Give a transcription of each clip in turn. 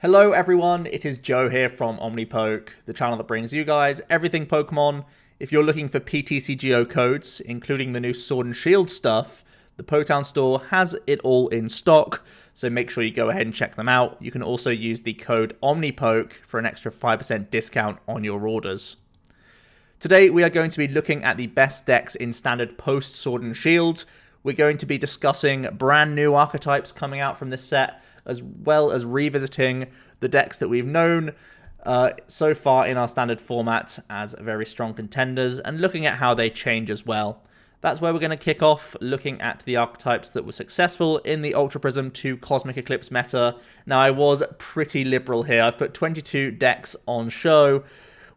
Hello everyone, it is Joe here from OmniPoke, the channel that brings you guys everything Pokemon. If you're looking for PTCGO codes, including the new Sword and Shield stuff, the Poketown store has it all in stock, so make sure you go ahead and check them out. You can also use the code OmniPoke for an extra 5% discount on your orders. Today we are going to be looking at the best decks in standard post Sword and Shield. We're going to be discussing brand new archetypes coming out from this set, as well as revisiting the decks that we've known so far in our standard format as very strong contenders, and looking at how they change as well. That's where we're going to kick off, looking at the archetypes that were successful in the Ultra Prism to Cosmic Eclipse meta. Now, I was pretty liberal here. I've put 22 decks on show,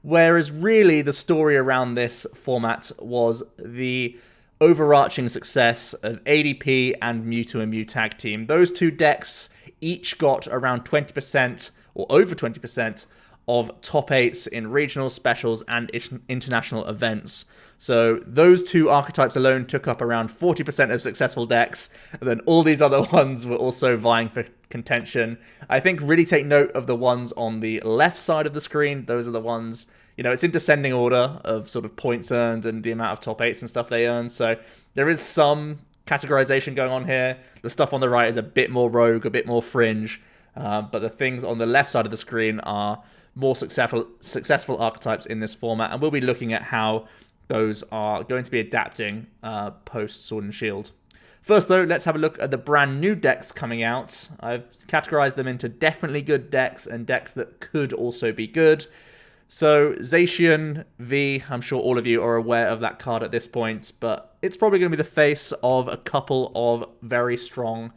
whereas really the story around this format was the overarching success of ADP and Mewtwo and Mew Tag Team. Those two decks each got around 20% or over 20% of top 8s in regional specials and international events. So those two archetypes alone took up around 40% of successful decks, and then all these other ones were also vying for contention. I think really take note of the ones on the left side of the screen. Those are the ones, you know, it's in descending order of sort of points earned and the amount of top 8s and stuff they earn. So there is some categorization going on here. The stuff on the right is a bit more rogue, a bit more fringe, but the things on the left side of the screen are more successful archetypes in this format, and we'll be looking at how those are going to be adapting post Sword and Shield. First though, let's have a look at the brand new decks coming out. I've categorized them into definitely good decks and decks that could also be good. So Zacian V, I'm sure all of you are aware of that card at this point, but it's probably going to be the face of a couple of very strong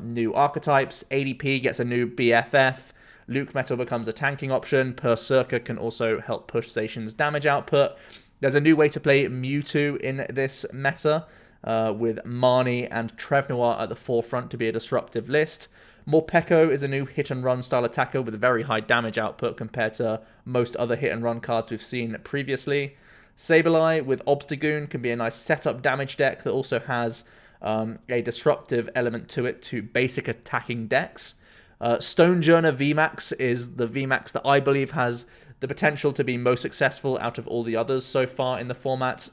new archetypes. ADP gets a new BFF, LucMetal becomes a tanking option, Pererkser can also help push Zacian's damage output. There's a new way to play Mewtwo in this meta, with Marnie and Trevnoir at the forefront to be a disruptive list. Morpeko is a new hit-and-run style attacker with very high damage output compared to most other hit-and-run cards we've seen previously. Sableye with Obstagoon can be a nice setup damage deck that also has a disruptive element to it to basic attacking decks. Stonjourner VMAX is the VMAX that I believe has the potential to be most successful out of all the others so far in the format.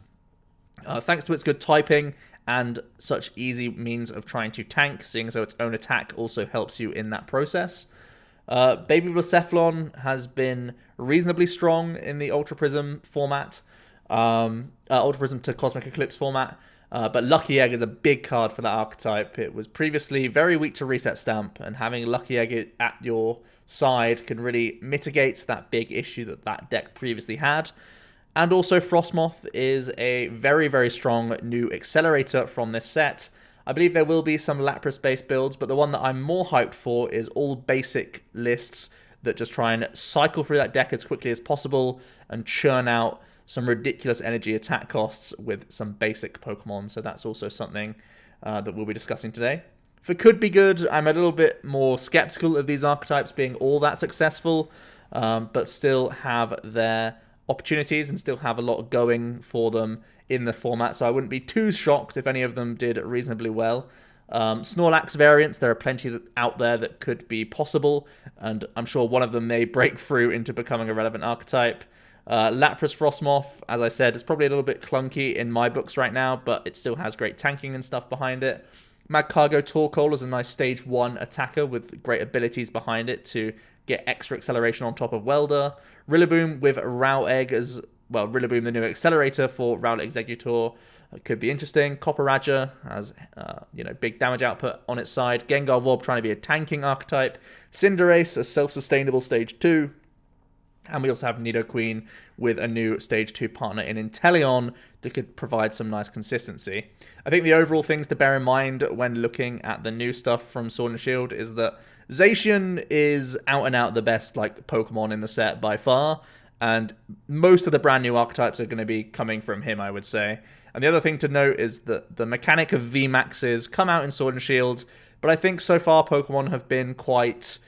Thanks to its good typing and such easy means of trying to tank, seeing as though its own attack also helps you in that process. Baby Blacephalon has been reasonably strong in the Ultra Prism format, Ultra Prism to Cosmic Eclipse format, but Lucky Egg is a big card for that archetype. It was previously very weak to Reset Stamp, and having Lucky Egg at your side can really mitigate that big issue that that deck previously had. And also Frostmoth is a very, very strong new accelerator from this set. I believe there will be some Lapras-based builds, but the one that I'm more hyped for is all basic lists that just try and cycle through that deck as quickly as possible and churn out some ridiculous energy attack costs with some basic Pokemon. So that's also something that we'll be discussing today. If it could be good, I'm a little bit more skeptical of these archetypes being all that successful, but still have their opportunities and still have a lot going for them in the format, so I wouldn't be too shocked if any of them did reasonably well. Snorlax variants, there are plenty out there that could be possible, and I'm sure one of them may break through into becoming a relevant archetype. Lapras Frostmoth, as I said, is probably a little bit clunky in my books right now, but it still has great tanking and stuff behind it. Magcargo Torkoal is a nice stage 1 attacker with great abilities behind it to get extra acceleration on top of Welder. Rillaboom with RoaringZard well, Rillaboom, the new accelerator for Rowlet Executor, could be interesting. Copperajah has, big damage output on its side. GergarWobb trying to be a tanking archetype. Cinderace, a self-sustainable stage 2. And we also have Nidoqueen with a new stage 2 partner in Inteleon that could provide some nice consistency. I think the overall things to bear in mind when looking at the new stuff from Sword and Shield is that Zacian is out and out the best Pokemon in the set by far, and most of the brand new archetypes are going to be coming from him, I would say. And the other thing to note is that the mechanic of VMAXs come out in Sword and Shield, but I think so far Pokemon have been quite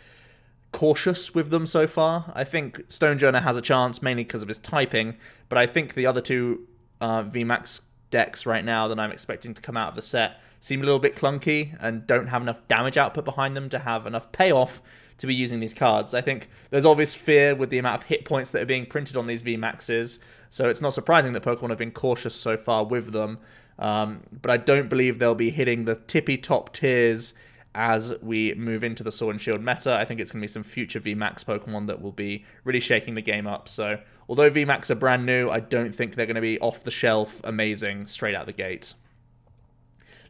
cautious with them so far. I think Stonjourner has a chance, mainly because of his typing, but I think the other two VMAX decks right now that I'm expecting to come out of the set seem a little bit clunky and don't have enough damage output behind them to have enough payoff to be using these cards. I think there's obvious fear with the amount of hit points that are being printed on these VMAXs, so it's not surprising that Pokemon have been cautious so far with them. But I don't believe they'll be hitting the tippy top tiers as we move into the Sword and Shield meta. I think it's going to be some future VMAX Pokemon that will be really shaking the game up. So although VMAX are brand new, I don't think they're going to be off the shelf amazing straight out the gate.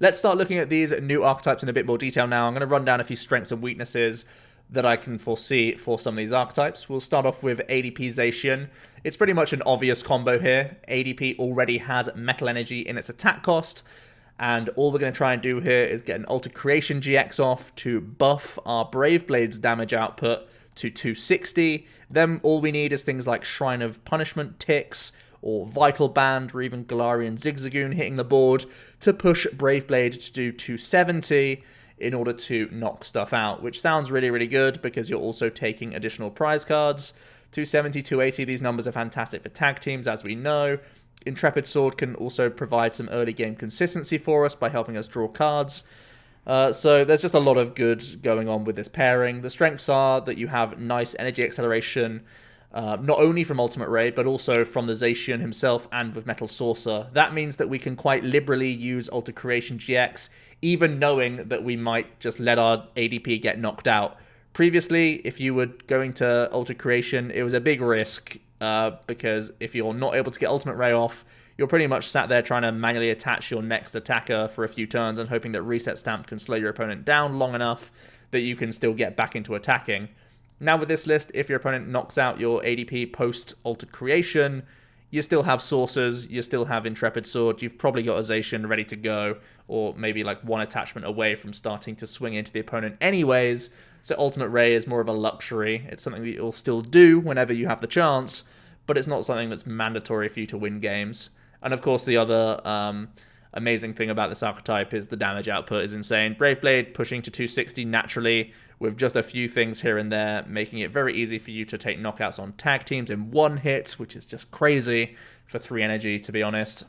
Let's start looking at these new archetypes in a bit more detail now. I'm going to run down a few strengths and weaknesses that I can foresee for some of these archetypes. We'll start off with ADPZacian. It's pretty much an obvious combo here. ADP already has Metal Energy in its attack cost, and all we're going to try and do here is get an Altered Creation GX off to buff our Brave Blade's damage output to 260. Then all we need is things like Shrine of Punishment ticks, or Vital Band, or even Galarian Zigzagoon hitting the board to push Brave Blade to do 270 in order to knock stuff out, which sounds really, really good because you're also taking additional prize cards. 270, 280, these numbers are fantastic for tag teams, as we know. Intrepid Sword can also provide some early game consistency for us by helping us draw cards. So there's just a lot of good going on with this pairing. The strengths are that you have nice energy acceleration, not only from Ultimate Ray, but also from the Zacian himself and with Metal Saucer. That means that we can quite liberally use Altered Creation GX, even knowing that we might just let our ADP get knocked out. Previously, if you were going to Altered Creation, it was a big risk, because if you're not able to get Ultimate Ray off, you're pretty much sat there trying to manually attach your next attacker for a few turns and hoping that Reset Stamp can slow your opponent down long enough that you can still get back into attacking. Now with this list, if your opponent knocks out your ADP post-Altered Creation, you still have Saucers, you still have Intrepid Sword, you've probably got a Zacian ready to go, or maybe like one attachment away from starting to swing into the opponent anyways, so Ultimate Ray is more of a luxury. It's something that you'll still do whenever you have the chance, but it's not something that's mandatory for you to win games. And of course the other amazing thing about this archetype is the damage output is insane. Brave Blade pushing to 260 naturally, with just a few things here and there, making it very easy for you to take knockouts on tag teams in one hit, which is just crazy for 3 energy, to be honest.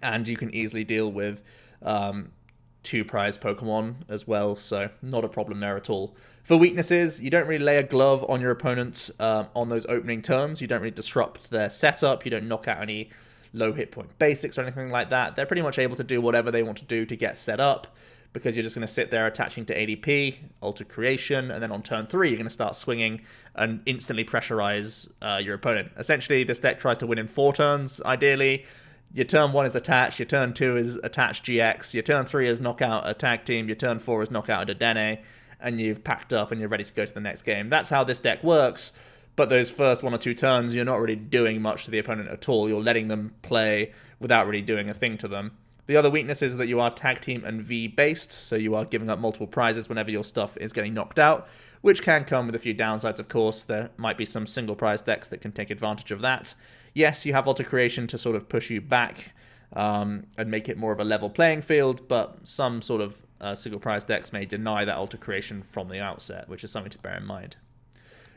And you can easily deal with 2 prize Pokemon as well, so not a problem there at all. For weaknesses, you don't really lay a glove on your opponents on those opening turns. You don't really disrupt their setup. You don't knock out any low hit point basics or anything like that. They're pretty much able to do whatever they want to do to get set up, because you're just going to sit there attaching to ADP, Altered Creation, and then on turn 3 you're going to start swinging and instantly pressurize your opponent. Essentially, this deck tries to win in 4 turns, ideally. Your turn 1 is attached, your turn 2 is attached GX, your turn 3 is knockout a tag team, your turn 4 is knockout a Dedenne, and you've packed up and you're ready to go to the next game. That's how this deck works, but those first 1 or 2 turns, you're not really doing much to the opponent at all. You're letting them play without really doing a thing to them. The other weakness is that you are tag team and V based, so you are giving up multiple prizes whenever your stuff is getting knocked out, which can come with a few downsides, of course. There might be some single prize decks that can take advantage of that. Yes, you have Altered Creation to sort of push you back and make it more of a level playing field, but some sort of single prize decks may deny that Altered Creation from the outset, which is something to bear in mind.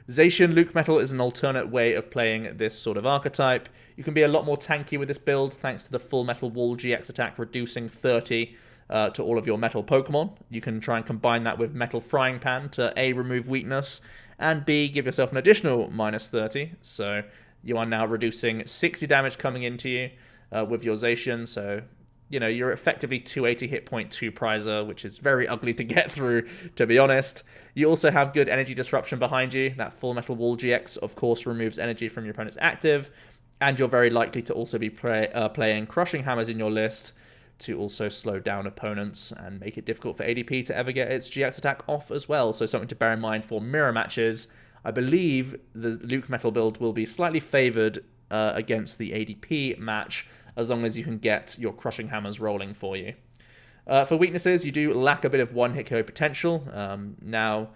ZacianLucMetal is an alternate way of playing this sort of archetype. You can be a lot more tanky with this build thanks to the Full Metal Wall GX attack reducing 30 to all of your metal Pokemon. You can try and combine that with Metal Frying Pan to A, remove weakness, and B, give yourself an additional minus 30. So you are now reducing 60 damage coming into you with your Zacian, so you know, you're effectively 280 hit point 2 prizer, which is very ugly to get through, to be honest. You also have good energy disruption behind you. That Full Metal Wall GX, of course, removes energy from your opponent's active, and you're very likely to also be playing Crushing Hammers in your list to also slow down opponents and make it difficult for ADP to ever get its GX attack off as well. So something to bear in mind for mirror matches. I believe the LucMetal build will be slightly favored against the ADP match, as long as you can get your Crushing Hammers rolling for you. For weaknesses, you do lack a bit of one-hit KO potential. Now,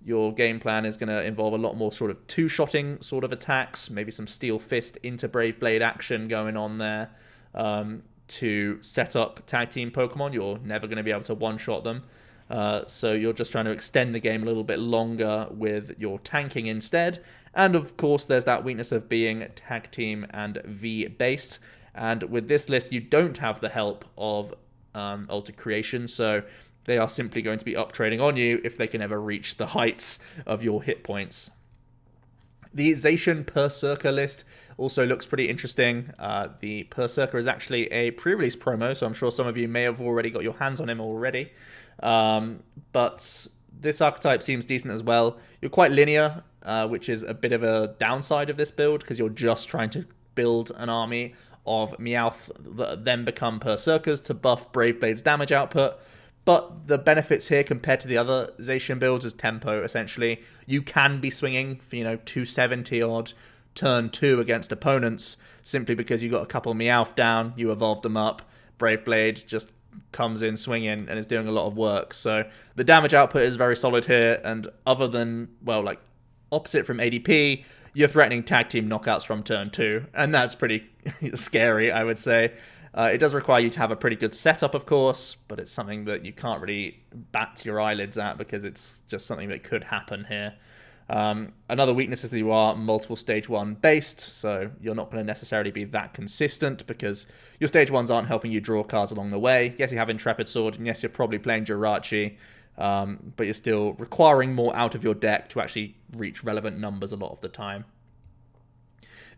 your game plan is going to involve a lot more sort of two-shotting sort of attacks, maybe some Steel Fist into Brave Blade action going on there to set up tag team Pokemon. You're never going to be able to one-shot them. So you're just trying to extend the game a little bit longer with your tanking instead. And of course, there's that weakness of being tag team and V-based. And with this list, you don't have the help of Altered Creation, so they are simply going to be up trading on you if they can ever reach the heights of your hit points. The ZacianPererkser list also looks pretty interesting. The Perrkser is actually a pre-release promo, so I'm sure some of you may have already got your hands on him already. But this archetype seems decent as well. You're quite linear, which is a bit of a downside of this build, because you're just trying to build an army of Meowth that then become Perrkers to buff Brave Blade's damage output. But the benefits here compared to the other Zacian builds is tempo, essentially. You can be swinging for, 270 odd turn 2 against opponents simply because you got a couple Meowth down, you evolved them up, Brave Blade just comes in swinging and is doing a lot of work. So the damage output is very solid here, and other than, well, like opposite from ADP, you're threatening tag team knockouts from turn 2, and that's pretty scary, I would say. It does require you to have a pretty good setup, of course, but it's something that you can't really bat your eyelids at because it's just something that could happen here. Another weakness is that you are multiple stage 1 based, so you're not going to necessarily be that consistent because your stage 1s aren't helping you draw cards along the way. Yes, you have Intrepid Sword, and yes, you're probably playing Jirachi, but you're still requiring more out of your deck to actually reach relevant numbers a lot of the time.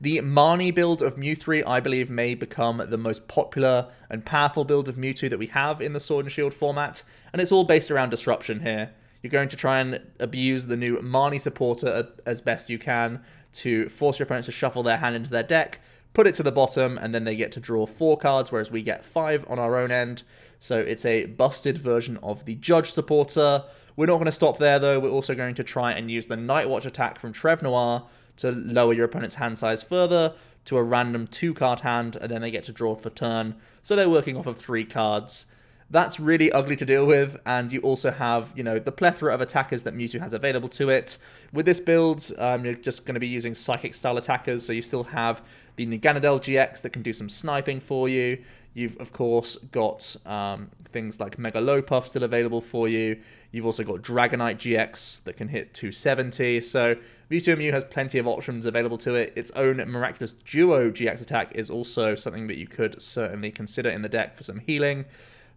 The Marnie build of Mew3, I believe, may become the most popular and powerful build of Mewtwo that we have in the Sword and Shield format, and it's all based around disruption here. You're going to try and abuse the new Marnie supporter as best you can to force your opponents to shuffle their hand into their deck, put it to the bottom, and then they get to draw 4 cards, whereas we get 5 on our own end. So it's a busted version of the Judge supporter. We're not going to stop there, though. We're also going to try and use the Night Watch attack from Trev Noir to lower your opponent's hand size further to a random 2-card hand, and then they get to draw for turn. So they're working off of 3 cards. That's really ugly to deal with, and you also have, the plethora of attackers that Mewtwo has available to it. With this build, you're just going to be using Psychic-style attackers, so you still have the Naganadel GX that can do some sniping for you. You've, of course, got things like Megalopuff still available for you. You've also got Dragonite GX that can hit 270. So Mewtwo Mew has plenty of options available to it. Its own Miraculous Duo GX attack is also something that you could certainly consider in the deck for some healing.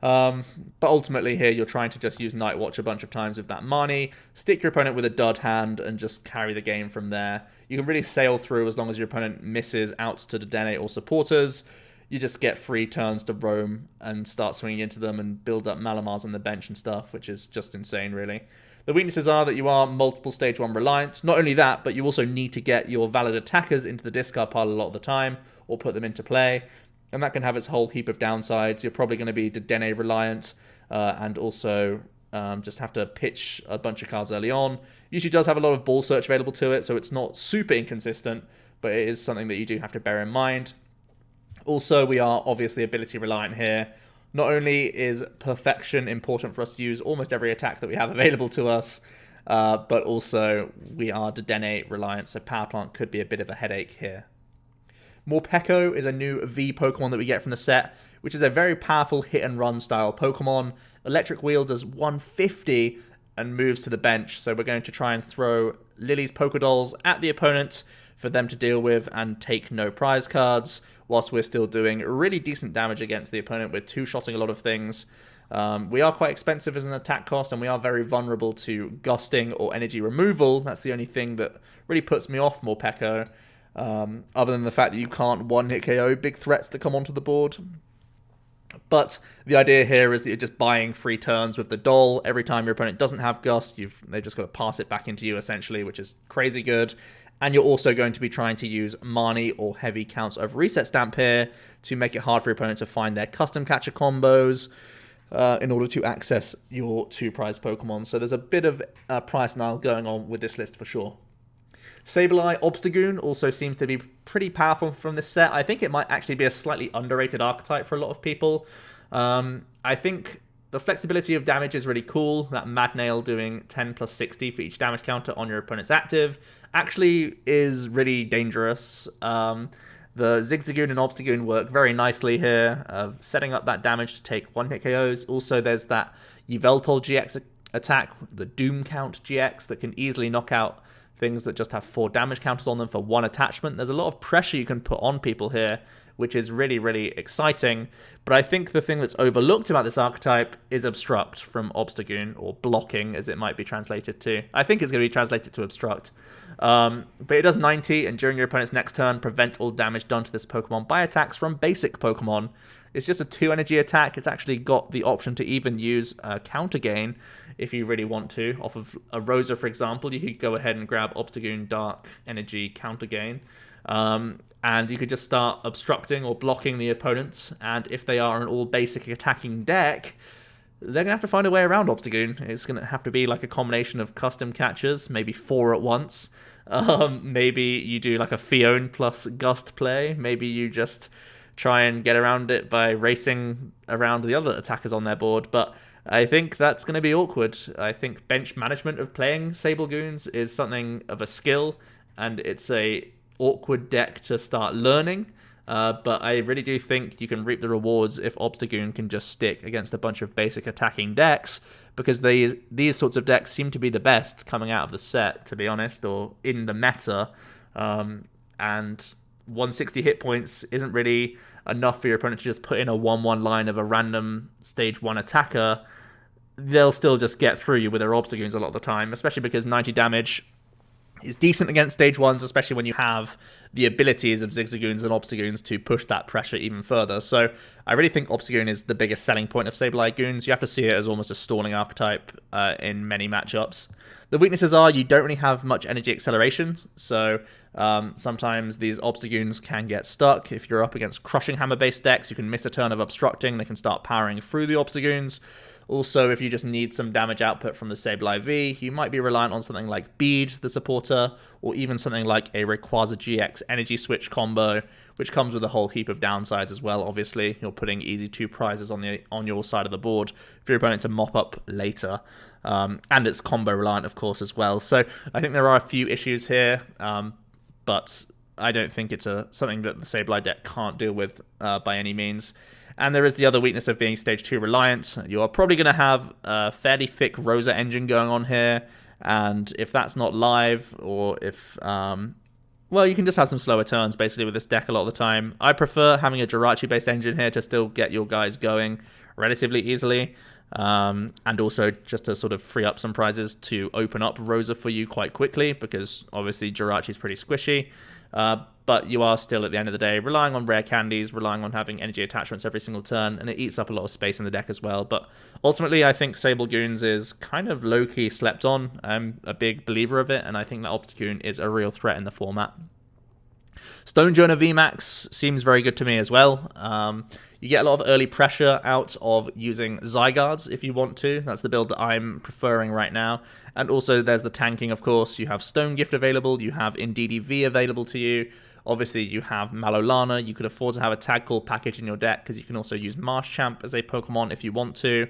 But ultimately here, you're trying to just use Night Watch a bunch of times with that Marnie, stick your opponent with a dud hand, and just carry the game from there. You can really sail through as long as your opponent misses outs to Dedenne or supporters. You just get free turns to roam and start swinging into them and build up Malamars on the bench and stuff, which is just insane, really. The weaknesses are that you are multiple stage 1 reliant. Not only that, but you also need to get your valid attackers into the discard pile a lot of the time, or put them into play. And that can have its whole heap of downsides. You're probably going to be Dedenne reliant, and also just have to pitch a bunch of cards early on. Usually does have a lot of ball search available to it, so it's not super inconsistent, but it is something that you do have to bear in mind. Also, we are obviously ability reliant here. Not only is perfection important for us to use almost every attack that we have available to us, but also we are Dedenne reliant, so Power Plant could be a bit of a headache here. Morpeko is a new V Pokemon that we get from the set, which is a very powerful hit-and-run style Pokemon. Electric Wheel does 150 and moves to the bench, so we're going to try and throw Lily's Poké Dolls at the opponent for them to deal with and take no prize cards, whilst we're still doing really decent damage against the opponent with 2-shotting a lot of things. We are quite expensive as an attack cost, and we are very vulnerable to gusting or energy removal. That's the only thing that really puts me off Morpeko. Other than the fact that you can't one-hit KO big threats that come onto the board. But the idea here is that you're just buying free turns with the doll. Every time your opponent doesn't have Gust, they've just got to pass it back into you, essentially, which is crazy good. And you're also going to be trying to use Marnie or heavy counts of Reset Stamp here to make it hard for your opponent to find their custom catcher combos in order to access your 2-prize Pokemon. So there's a bit of price nile going on with this list for sure. Sableye Obstagoon also seems to be pretty powerful from this set. I think it might actually be a slightly underrated archetype for a lot of people. I think the flexibility of damage is really cool. That Mad Nail doing 10 plus 60 for each damage counter on your opponent's active actually is really dangerous. The Zigzagoon and Obstagoon work very nicely here, setting up that damage to take 1-hit KOs. Also, there's that Yveltal GX attack, the Doom Count GX, that can easily knock out things that just have 4 damage counters on them for 1 attachment. There's a lot of pressure you can put on people here which is really, really exciting. But I think the thing that's overlooked about this archetype is Obstruct from Obstagoon, or blocking as it might be translated to. I think it's going to be translated to Obstruct. But it does 90, and during your opponent's next turn, prevent all damage done to this Pokemon by attacks from basic Pokemon. It's just a 2 energy attack. It's actually got the option to even use Counter Gain if you really want to. Off of a Rosa, for example, you could go ahead and grab Obstagoon Dark Energy Counter Gain. And you could just start obstructing or blocking the opponent. And if they are an all-basic attacking deck, they're going to have to find a way around Obstagoon. It's going to have to be like a combination of custom catchers, maybe 4 at once. Maybe you do like a Fione plus Gust play. Maybe you just try and get around it by racing around the other attackers on their board. But I think that's going to be awkward. I think bench management of playing SableGoons is something of a skill, and it's a awkward deck to start learning. But I really do think you can reap the rewards if Obstagoon can just stick against a bunch of basic attacking decks, because these sorts of decks seem to be the best coming out of the set, to be honest, or in the meta. And 160 hit points isn't really enough for your opponent to just put in a 1-1 line of a random stage 1 attacker. They'll still just get through you with their Obstagoons a lot of the time, especially because 90 damage is decent against stage 1s, especially when you have the abilities of Zigzagoons and Obstagoons to push that pressure even further. So I really think Obstagoon is the biggest selling point of Sableye Goons. You have to see it as almost a stalling archetype in many matchups. The weaknesses are you don't really have much energy acceleration, so sometimes these Obstagoons can get stuck. If you're up against Crushing Hammer-based decks, you can miss a turn of obstructing, they can start powering through the Obstagoons. Also, if you just need some damage output from the Sableye V, you might be reliant on something like Bead, the supporter, or even something like a Rayquaza GX Energy Switch combo, which comes with a whole heap of downsides as well. Obviously, you're putting easy 2 prizes on your side of the board for your opponent to mop up later. And it's combo reliant, of course, as well. So I think there are a few issues here, but I don't think it's something that the Sableye deck can't deal with by any means. And there is the other weakness of being stage 2 reliant. You're probably going to have a fairly thick Rosa engine going on here, and if that's not live, or if well, you can just have some slower turns basically with this deck a lot of the time. I prefer having a Jirachi based engine here to still get your guys going relatively easily, and also just to sort of free up some prizes to open up Rosa for you quite quickly, because obviously Jirachi is pretty squishy. But you are still, at the end of the day, relying on rare candies, relying on having energy attachments every single turn, and it eats up a lot of space in the deck as well. But ultimately, I think SableGoons is kind of low-key slept on. I'm a big believer of it, and I think that Obstagoon is a real threat in the format. Stonjourner VMAX seems very good to me as well. You get a lot of early pressure out of using Zygardes if you want to. That's the build that I'm preferring right now. And also there's the tanking, of course. You have Stone Gift available. You have Indeedee V available to you. Obviously, you have Malolana. You could afford to have a Tag Call package in your deck because you can also use Marshchamp as a Pokemon if you want to.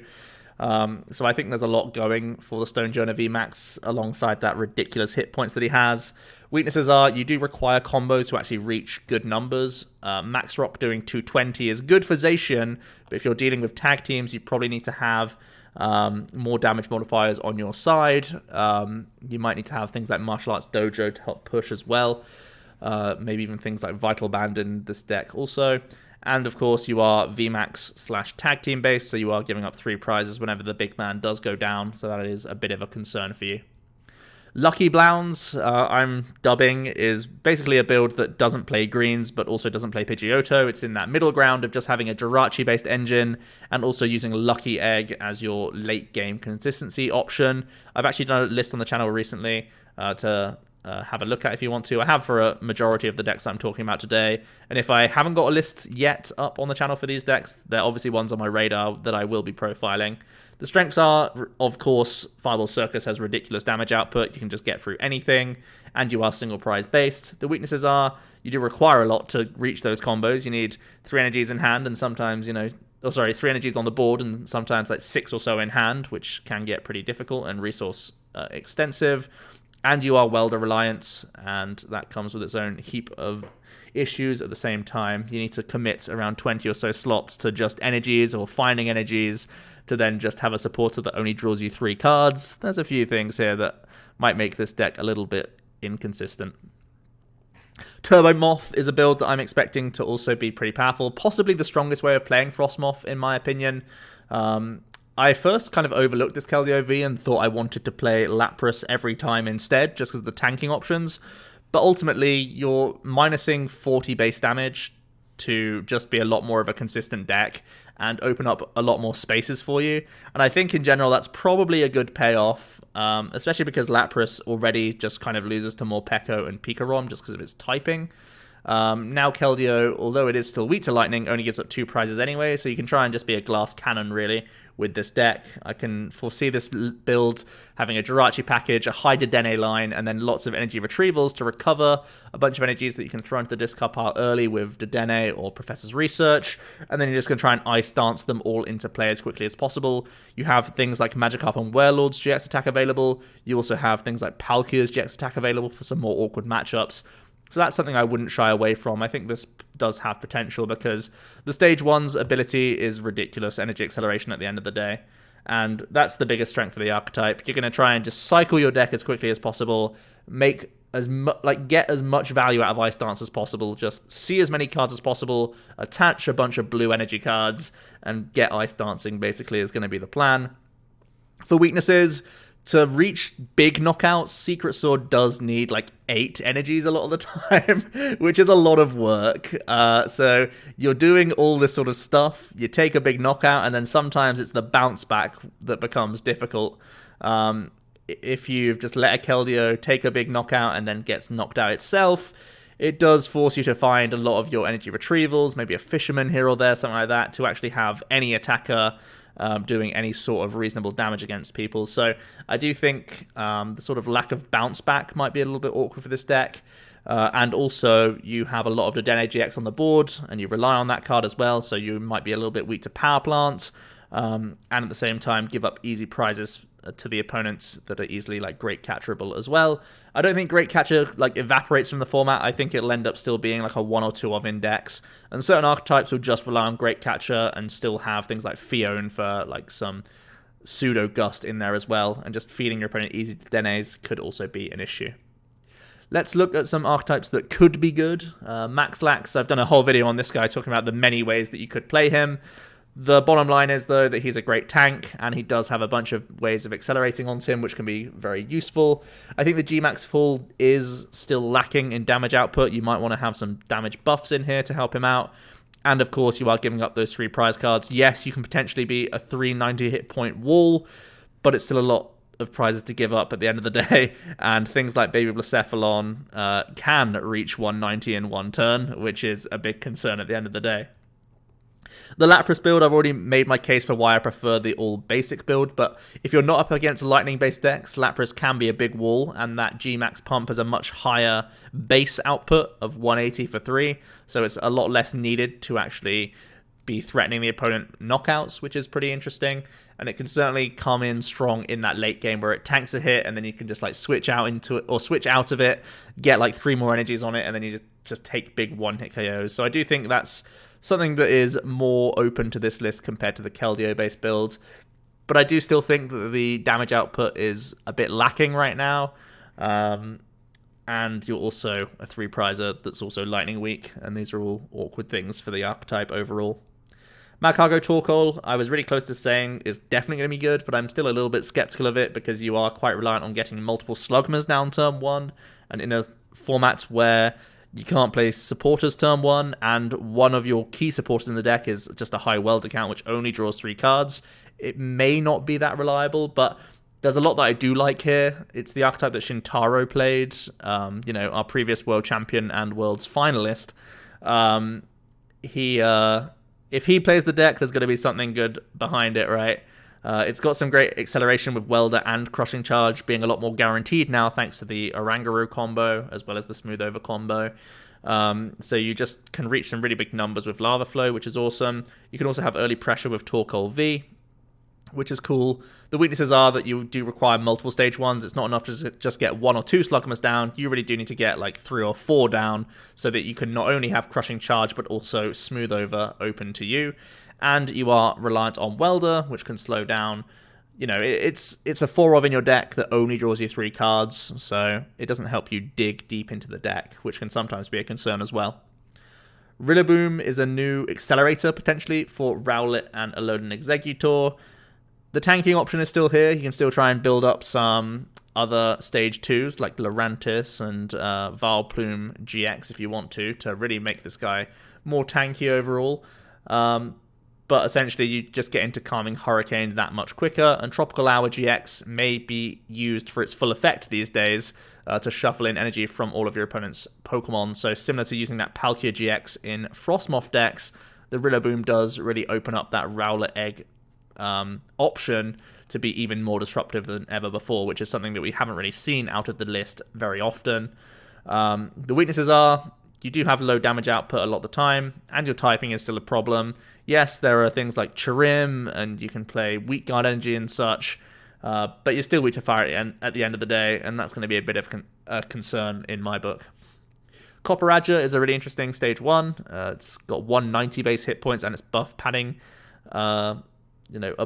So I think there's a lot going for the Stonjourner VMAX alongside that ridiculous hit points that he has. Weaknesses are you do require combos to actually reach good numbers. Max Rock doing 220 is good for Zacian, but if you're dealing with tag teams, you probably need to have more damage modifiers on your side. You might need to have things like Martial Arts Dojo to help push as well. Maybe even things like Vital Band in this deck also. And of course, you are VMAX/tag team based, so you are giving up 3 prizes whenever the big man does go down, so that is a bit of a concern for you. Lucky Blowns, I'm dubbing, is basically a build that doesn't play greens, but also doesn't play Pidgeotto. It's in that middle ground of just having a Jirachi-based engine, and also using Lucky Egg as your late-game consistency option. I've actually done a list on the channel recently to have a look at if you want to. I have for a majority of the decks I'm talking about today, and if I haven't got a list yet up on the channel for these decks, they're obviously ones on my radar that I will be profiling. The strengths are, of course, Fireball Circus has ridiculous damage output, you can just get through anything, and you are single prize based. The weaknesses are, you do require a lot to reach those combos. You need 3 energies in hand, and sometimes, 3 energies on the board, and sometimes like 6 or so in hand, which can get pretty difficult and resource extensive. And you are welder reliant, and that comes with its own heap of issues at the same time. You need to commit around 20 or so slots to just energies or finding energies to then just have a supporter that only draws you 3 cards. There's a few things here that might make this deck a little bit inconsistent. TurboMoth is a build that I'm expecting to also be pretty powerful, possibly the strongest way of playing Frostmoth, in my opinion. I first kind of overlooked this Keldeo V and thought I wanted to play Lapras every time instead, just because of the tanking options. But ultimately, you're minusing 40 base damage to just be a lot more of a consistent deck and open up a lot more spaces for you. And I think in general, that's probably a good payoff, especially because Lapras already just kind of loses to Morpeko and Pika Rom just because of its typing. Now Keldeo, although it is still weak to lightning, only gives up 2 prizes anyway, so you can try and just be a glass cannon, really, with this deck. I can foresee this build having a Jirachi package, a high Dedenne line, and then lots of energy retrievals to recover a bunch of energies that you can throw into the discard pile early with Dedenne or Professor's Research, and then you're just going to try and Ice Dance them all into play as quickly as possible. You have things like Magikarp and Werelord's GX attack available. You also have things like Palkia's GX attack available for some more awkward matchups. So that's something I wouldn't shy away from. I think this does have potential because the Stage 1's ability is ridiculous energy acceleration at the end of the day. And that's the biggest strength for the archetype. You're going to try and just cycle your deck as quickly as possible, make get as much value out of Ice Dance as possible, just see as many cards as possible, attach a bunch of blue energy cards, and get Ice Dancing basically is going to be the plan. For weaknesses, to reach big knockouts, Secret Sword does need like 8 energies a lot of the time, which is a lot of work. So you're doing all this sort of stuff, you take a big knockout, and then sometimes it's the bounce back that becomes difficult. If you've just let a Keldeo take a big knockout and then gets knocked out itself, it does force you to find a lot of your energy retrievals, maybe a Fisherman here or there, something like that, to actually have any attacker doing any sort of reasonable damage against people. So I do think the sort of lack of bounce back might be a little bit awkward for this deck. And also, you have a lot of the Dedenne GX on the board, and you rely on that card as well, so you might be a little bit weak to Power Plant, and at the same time give up easy prizes to the opponents that are easily like Great Catcherable as well. I don't think Great Catcher like evaporates from the format. I think it'll end up still being like a 1 or 2 of index, and certain archetypes will just rely on Great Catcher and still have things like Fione for like some pseudo gust in there as well, and just feeding your opponent easy Dedennes could also be an issue. Let's look at some archetypes that could be good. MAXLax, I've done a whole video on this guy talking about the many ways that you could play him. The bottom line is, though, that he's a great tank, and he does have a bunch of ways of accelerating onto him, which can be very useful. I think the G-Max full is still lacking in damage output. You might want to have some damage buffs in here to help him out. And, of course, you are giving up those 3 prize cards. Yes, you can potentially be a 390 hit point wall, but it's still a lot of prizes to give up at the end of the day, and things like Baby Blacephalon can reach 190 in one turn, which is a big concern at the end of the day. The Lapras build, I've already made my case for why I prefer the all-basic build, but if you're not up against lightning-based decks, Lapras can be a big wall, and that G-Max pump has a much higher base output of 180 for 3, so it's a lot less needed to actually be threatening the opponent knockouts, which is pretty interesting, and it can certainly come in strong in that late game where it tanks a hit, and then you can just like switch out into it, or switch out of it, get like 3 more energies on it, and then you just take big one-hit KOs. So I do think that's something that is more open to this list compared to the Keldeo-based build. But I do still think that the damage output is a bit lacking right now. And you're also a 3-prizer that's also lightning weak. And these are all awkward things for the archetype overall. Magcargo Torkoal, I was really close to saying is definitely going to be good, but I'm still a little bit skeptical of it because you are quite reliant on getting multiple Slugmas down turn 1. And in a format where you can't play supporters turn 1, and one of your key supporters in the deck is just a high weld account, which only draws 3 cards. It may not be that reliable, but there's a lot that I do like here. It's the archetype that Shintaro played, you know, our previous world champion and world's finalist. If he plays the deck, there's going to be something good behind it, right? It's got some great acceleration with Welder and Crushing Charge being a lot more guaranteed now thanks to the Oranguru combo as well as the Smooth Over combo. So you just can reach some really big numbers with Lava Flow, which is awesome. You can also have early pressure with Torkoal V, which is cool. The weaknesses are that you do require multiple stage 1s. It's not enough to just get 1 or 2 Slugmas down. You really do need to get like 3 or 4 down so that you can not only have Crushing Charge but also Smooth Over open to you. And you are reliant on Welder, which can slow down you know, it's a 4-of in your deck that only draws you 3 cards, so it doesn't help you dig deep into the deck, which can sometimes be a concern as well. Rillaboom is a new accelerator, potentially, for Rowlet and Alolan Exeggutor. The tanking option is still here. You can still try and build up some other Stage 2s, like Lurantis and Vileplume GX, if you want to really make this guy more tanky overall. But essentially, you just get into Calming Hurricane that much quicker, and Tropical Hour GX may be used for its full effect these days to shuffle in energy from all of your opponent's Pokemon. So similar to using that Palkia GX in Frostmoth decks, the Rillaboom does really open up that RoaringZard option to be even more disruptive than ever before, which is something that we haven't really seen out of the list very often. The weaknesses are, you do have low damage output a lot of the time, and your typing is still a problem. Yes, there are things like Chirim, and you can play Weak Guard Energy and such, but you're still weak to fire at the end of the day, and that's going to be a bit of a concern in my book. Copperajah is a really interesting Stage 1. It's got 190 base hit points, and it's buff padding, a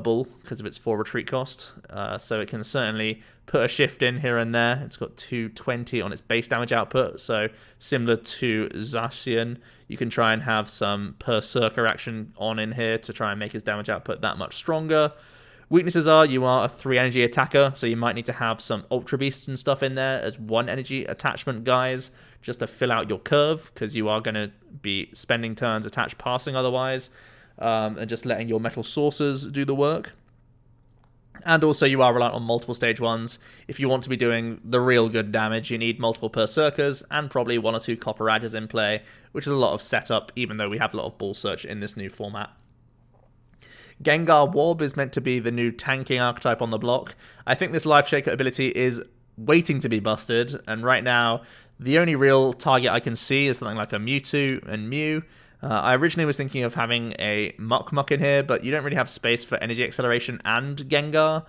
bull because of its 4 retreat cost. So it can certainly put a shift in here and there. It's got 220 on its base damage output, so similar to Zacian, you can try and have some Perrkser action on in here to try and make his damage output that much stronger. Weaknesses are, you are a 3 energy attacker, so you might need to have some Ultra Beasts and stuff in there as 1 energy attachment guys, just to fill out your curve, because you are going to be spending turns attached passing otherwise, and just letting your metal sources do the work. And also you are reliant on multiple Stage 1s. If you want to be doing the real good damage, you need multiple Perrkers and probably 1 or 2 Copperajahs in play, which is a lot of setup, even though we have a lot of Ball Search in this new format. GergarWobb is meant to be the new tanking archetype on the block. I think this Life Shaker ability is waiting to be busted, and right now the only real target I can see is something like a Mewtwo and Mew. I originally was thinking of having a Muck in here, but you don't really have space for Energy Acceleration and Gengar,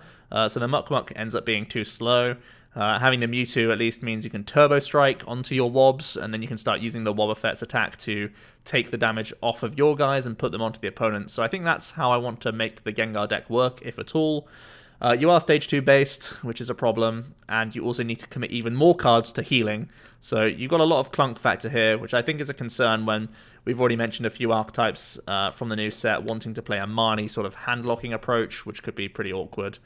so the Muck ends up being too slow. Having the Mewtwo at least means you can Turbo Strike onto your Wobbs, and then you can start using the Wob Effect's attack to take the damage off of your guys and put them onto the opponent. So I think that's how I want to make the Gengar deck work, if at all. You are Stage 2 based, which is a problem, and you also need to commit even more cards to healing. So you've got a lot of clunk factor here, which I think is a concern when we've already mentioned a few archetypes from the new set wanting to play a Marnie sort of hand-locking approach, which could be pretty awkward.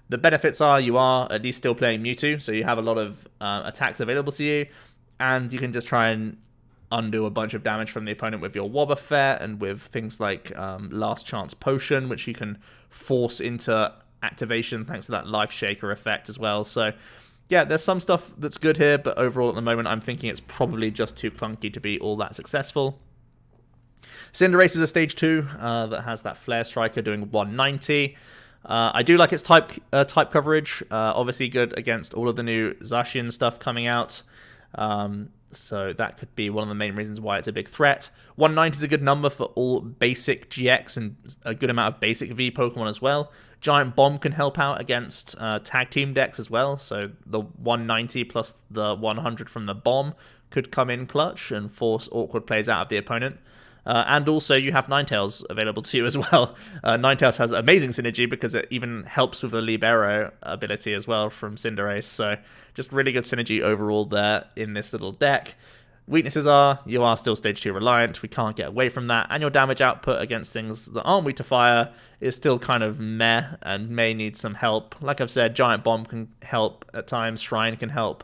The benefits are you are at least still playing Mewtwo, so you have a lot of attacks available to you, and you can just try and undo a bunch of damage from the opponent with your Wob Effect and with things like Last Chance Potion, which you can force into activation thanks to that Life Shaker effect as well. So yeah, there's some stuff that's good here, but overall at the moment I'm thinking it's probably just too clunky to be all that successful. Cinderace is a Stage 2 that has that Flare Striker doing 190. I do like its type coverage. Obviously good against all of the new Zacian stuff coming out. So that could be one of the main reasons why it's a big threat. 190 is a good number for all basic GX and a good amount of basic V Pokemon as well. Giant Bomb can help out against tag team decks as well. So the 190 plus the 100 from the Bomb could come in clutch and force awkward plays out of the opponent. And also you have Ninetales available to you as well. Ninetales has amazing synergy because it even helps with the Libero ability as well from Cinderace. So just really good synergy overall there in this little deck. Weaknesses are, you are still Stage 2 reliant, we can't get away from that, and your damage output against things that aren't weak to fire is still kind of meh and may need some help. Like I've said, Giant Bomb can help at times, Shrine can help.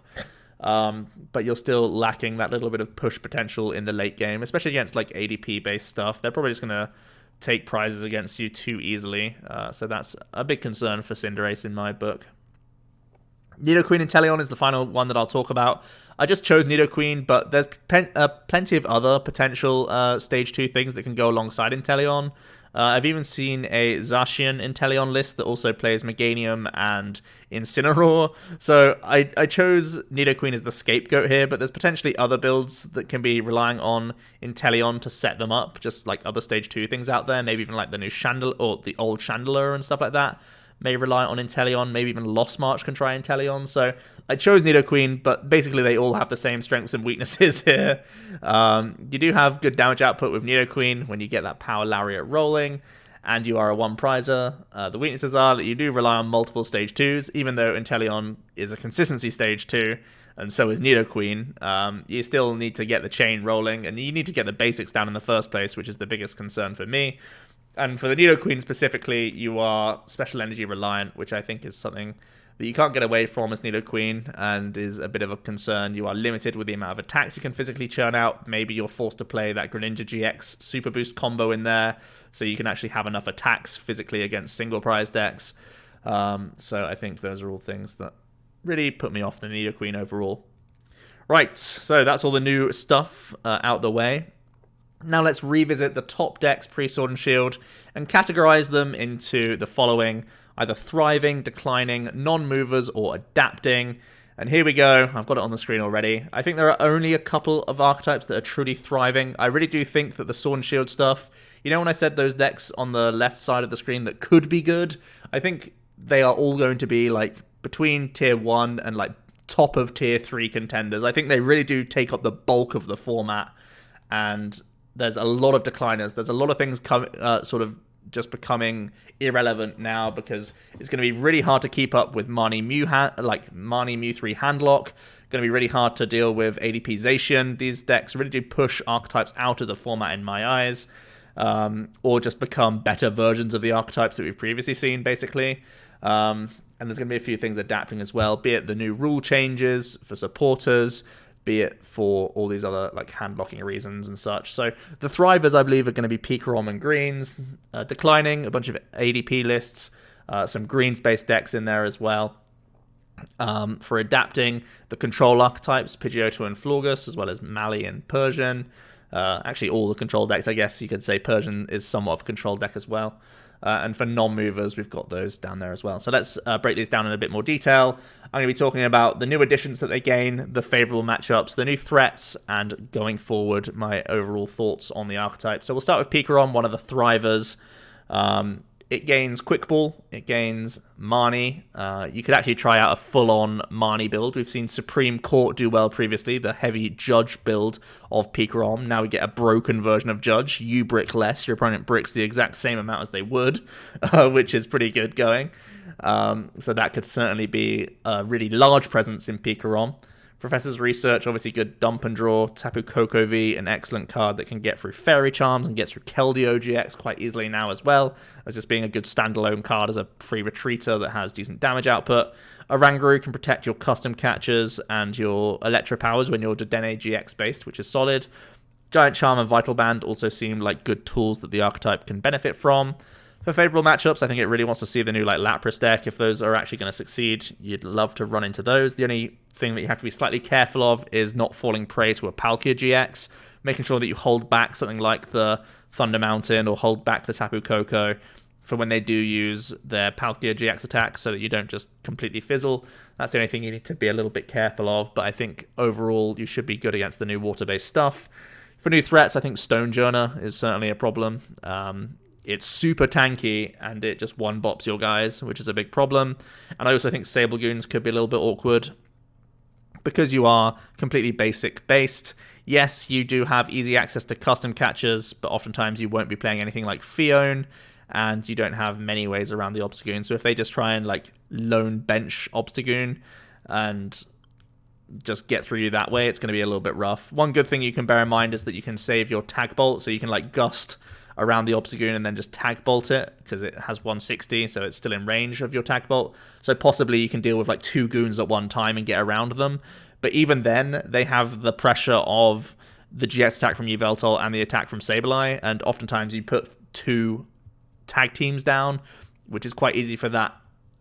But you're still lacking that little bit of push potential in the late game, especially against like ADP-based stuff. They're probably just going to take prizes against you too easily, so that's a big concern for Cinderace in my book. Nidoqueen Inteleon is the final one that I'll talk about. I just chose Nidoqueen, but there's plenty of other potential Stage 2 things that can go alongside Inteleon. I've even seen a Zacian Inteleon list that also plays Meganium and Incineroar. So I chose Nidoqueen as the scapegoat here, but there's potentially other builds that can be relying on Inteleon to set them up, just like other Stage 2 things out there, maybe even like the new Chandelier or the old Chandelier and stuff like that. May rely on Inteleon, maybe even Lost March can try Inteleon. So I chose Nidoqueen, but basically they all have the same strengths and weaknesses here. You do have good damage output with Nidoqueen when you get that Power Lariat rolling, and you are a one-prizer. The weaknesses are that you do rely on multiple stage 2s, even though Inteleon is a consistency stage 2, and so is Nidoqueen. You still need to get the chain rolling, and you need to get the basics down in the first place, which is the biggest concern for me. And for the Nidoqueen specifically, you are special energy reliant, which I think is something that you can't get away from as Nidoqueen, and is a bit of a concern. You are limited with the amount of attacks you can physically churn out. Maybe you're forced to play that Greninja GX Super Boost combo in there, so you can actually have enough attacks physically against single prize decks. So I think those are all things that really put me off the Nidoqueen overall. Right, so that's all the new stuff out the way. Now let's revisit the top decks pre-Sword and Shield and categorize them into the following: either thriving, declining, non-movers, or adapting. And here we go. I've got it on the screen already. I think there are only a couple of archetypes that are truly thriving. I really do think that the Sword and Shield stuff, you know when I said those decks on the left side of the screen that could be good, I think they are all going to be like between tier 1 and like top of tier 3 contenders. I think they really do take up the bulk of the format, and there's a lot of decliners. There's a lot of things sort of just becoming irrelevant now because it's going to be really hard to keep up with Marnie Mew3 Handlock. Going to be really hard to deal with ADPZacian. These decks really do push archetypes out of the format in my eyes, or just become better versions of the archetypes that we've previously seen, basically. And there's going to be a few things adapting as well, be it the new rule changes for supporters, be it for all these other like hand blocking reasons and such. So the thrivers, I believe, are going to be Pika Rom and Greens. Declining, a bunch of ADP lists, some Greens-based decks in there as well. For adapting, the control archetypes, Pidgeotto and Florges, as well as Mali and Persian. Actually, all the control decks, I guess you could say Persian is somewhat of a control deck as well. And for non-movers, we've got those down there as well. So let's break these down in a bit more detail. I'm going to be talking about the new additions that they gain, the favorable matchups, the new threats, and going forward, my overall thoughts on the archetype. So we'll start with Pika Rom, one of the thrivers. It gains Quick Ball, it gains Marnie. You could actually try out a full-on Marnie build. We've seen Supreme Court do well previously, the heavy Judge build of Pika Rom. Now we get a broken version of Judge. You brick less, your opponent bricks the exact same amount as they would, which is pretty good going. So that could certainly be a really large presence in Pika Rom. Professor's Research, obviously good dump and draw. Tapu Koko V, an excellent card that can get through Fairy Charms and gets through Keldeo GX quite easily now as well, as just being a good standalone card as a free retreater that has decent damage output. Oranguru can protect your custom catchers and your Electro Powers when you're Dedenne GX based, which is solid. Giant Charm and Vital Band also seem like good tools that the archetype can benefit from. For favorable matchups, I think it really wants to see the new like Lapras deck. If those are actually going to succeed, you'd love to run into those. The only thing that you have to be slightly careful of is not falling prey to a Palkia GX, making sure that you hold back something like the Thunder Mountain or hold back the Tapu Koko for when they do use their Palkia GX attack so that you don't just completely fizzle. That's the only thing you need to be a little bit careful of, but I think overall you should be good against the new water-based stuff. For new threats, I think Stonjourner is certainly a problem. It's super tanky, and it just one-bops your guys, which is a big problem. And I also think SableGoons could be a little bit awkward. Because you are completely basic-based, yes, you do have easy access to custom catchers, but oftentimes you won't be playing anything like Fione, and you don't have many ways around the Obstagoon. So if they just try and like lone bench Obstagoon and just get through you that way, it's going to be a little bit rough. One good thing you can bear in mind is that you can save your Tag Bolt, so you can like Gust around the Obstagoon and then just Tag Bolt it, because it has 160, so it's still in range of your Tag Bolt. So possibly you can deal with like 2 goons at one time and get around them. But even then, they have the pressure of the GX attack from Yveltal and the attack from Sableye, and oftentimes you put 2 tag teams down, which is quite easy for that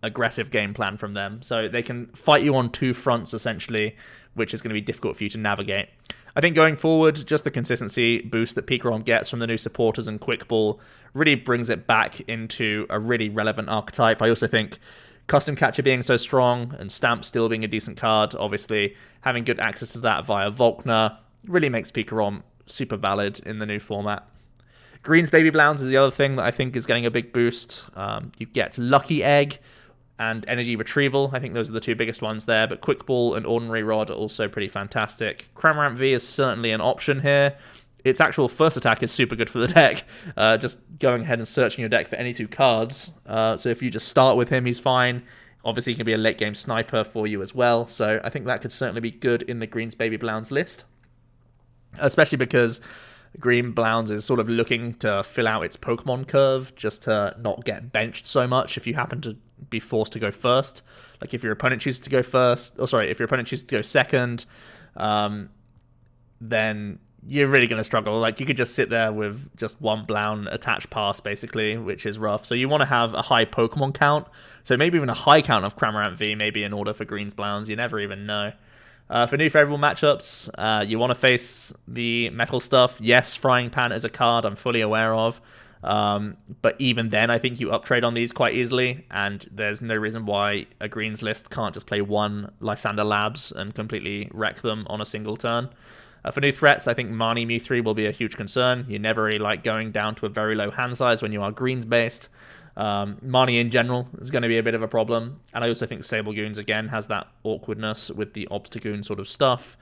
aggressive game plan from them. So they can fight you on 2 fronts, essentially, which is going to be difficult for you to navigate. I think going forward, just the consistency boost that Pika Rom gets from the new supporters and Quick Ball really brings it back into a really relevant archetype. I also think Custom Catcher being so strong and Stamp still being a decent card, obviously having good access to that via Volkner really makes Pika Rom super valid in the new format. GreensBabyBlowns is the other thing that I think is getting a big boost. You get Lucky Egg and Energy Retrieval. I think those are the 2 biggest ones there, but Quick Ball and Ordinary Rod are also pretty fantastic. Cramorant V is certainly an option here. its actual first attack is super good for the deck. Just going ahead and searching your deck for any 2 cards. So if you just start with him, he's fine. Obviously, he can be a late game sniper for you as well. So I think that could certainly be good in the GreensBabyBlowns list. Especially because GreenBlowns is sort of looking to fill out its Pokemon curve just to not get benched so much if you happen to be forced to go first. Like if your opponent chooses to go first, if your opponent chooses to go second, then you're really going to struggle. Like you could just sit there with just 1 Blown attached pass basically, which is rough. So you want to have a high Pokemon count. So maybe even a high count of Cramorant V maybe in order for Greensblowns. You never even know. For new favorable matchups, you want to face the metal stuff. Yes, Frying Pan is a card I'm fully aware of. But even then, I think you uptrade on these quite easily, and there's no reason why a Greens list can't just play 1 Lysander Labs and completely wreck them on a single turn. For new threats, I think Marnie Mew3 will be a huge concern. You never really like going down to a very low hand size when you are Greens-based. Marnie in general is going to be a bit of a problem. And I also think SableGoons, again, has that awkwardness with the Obstagoon sort of stuff.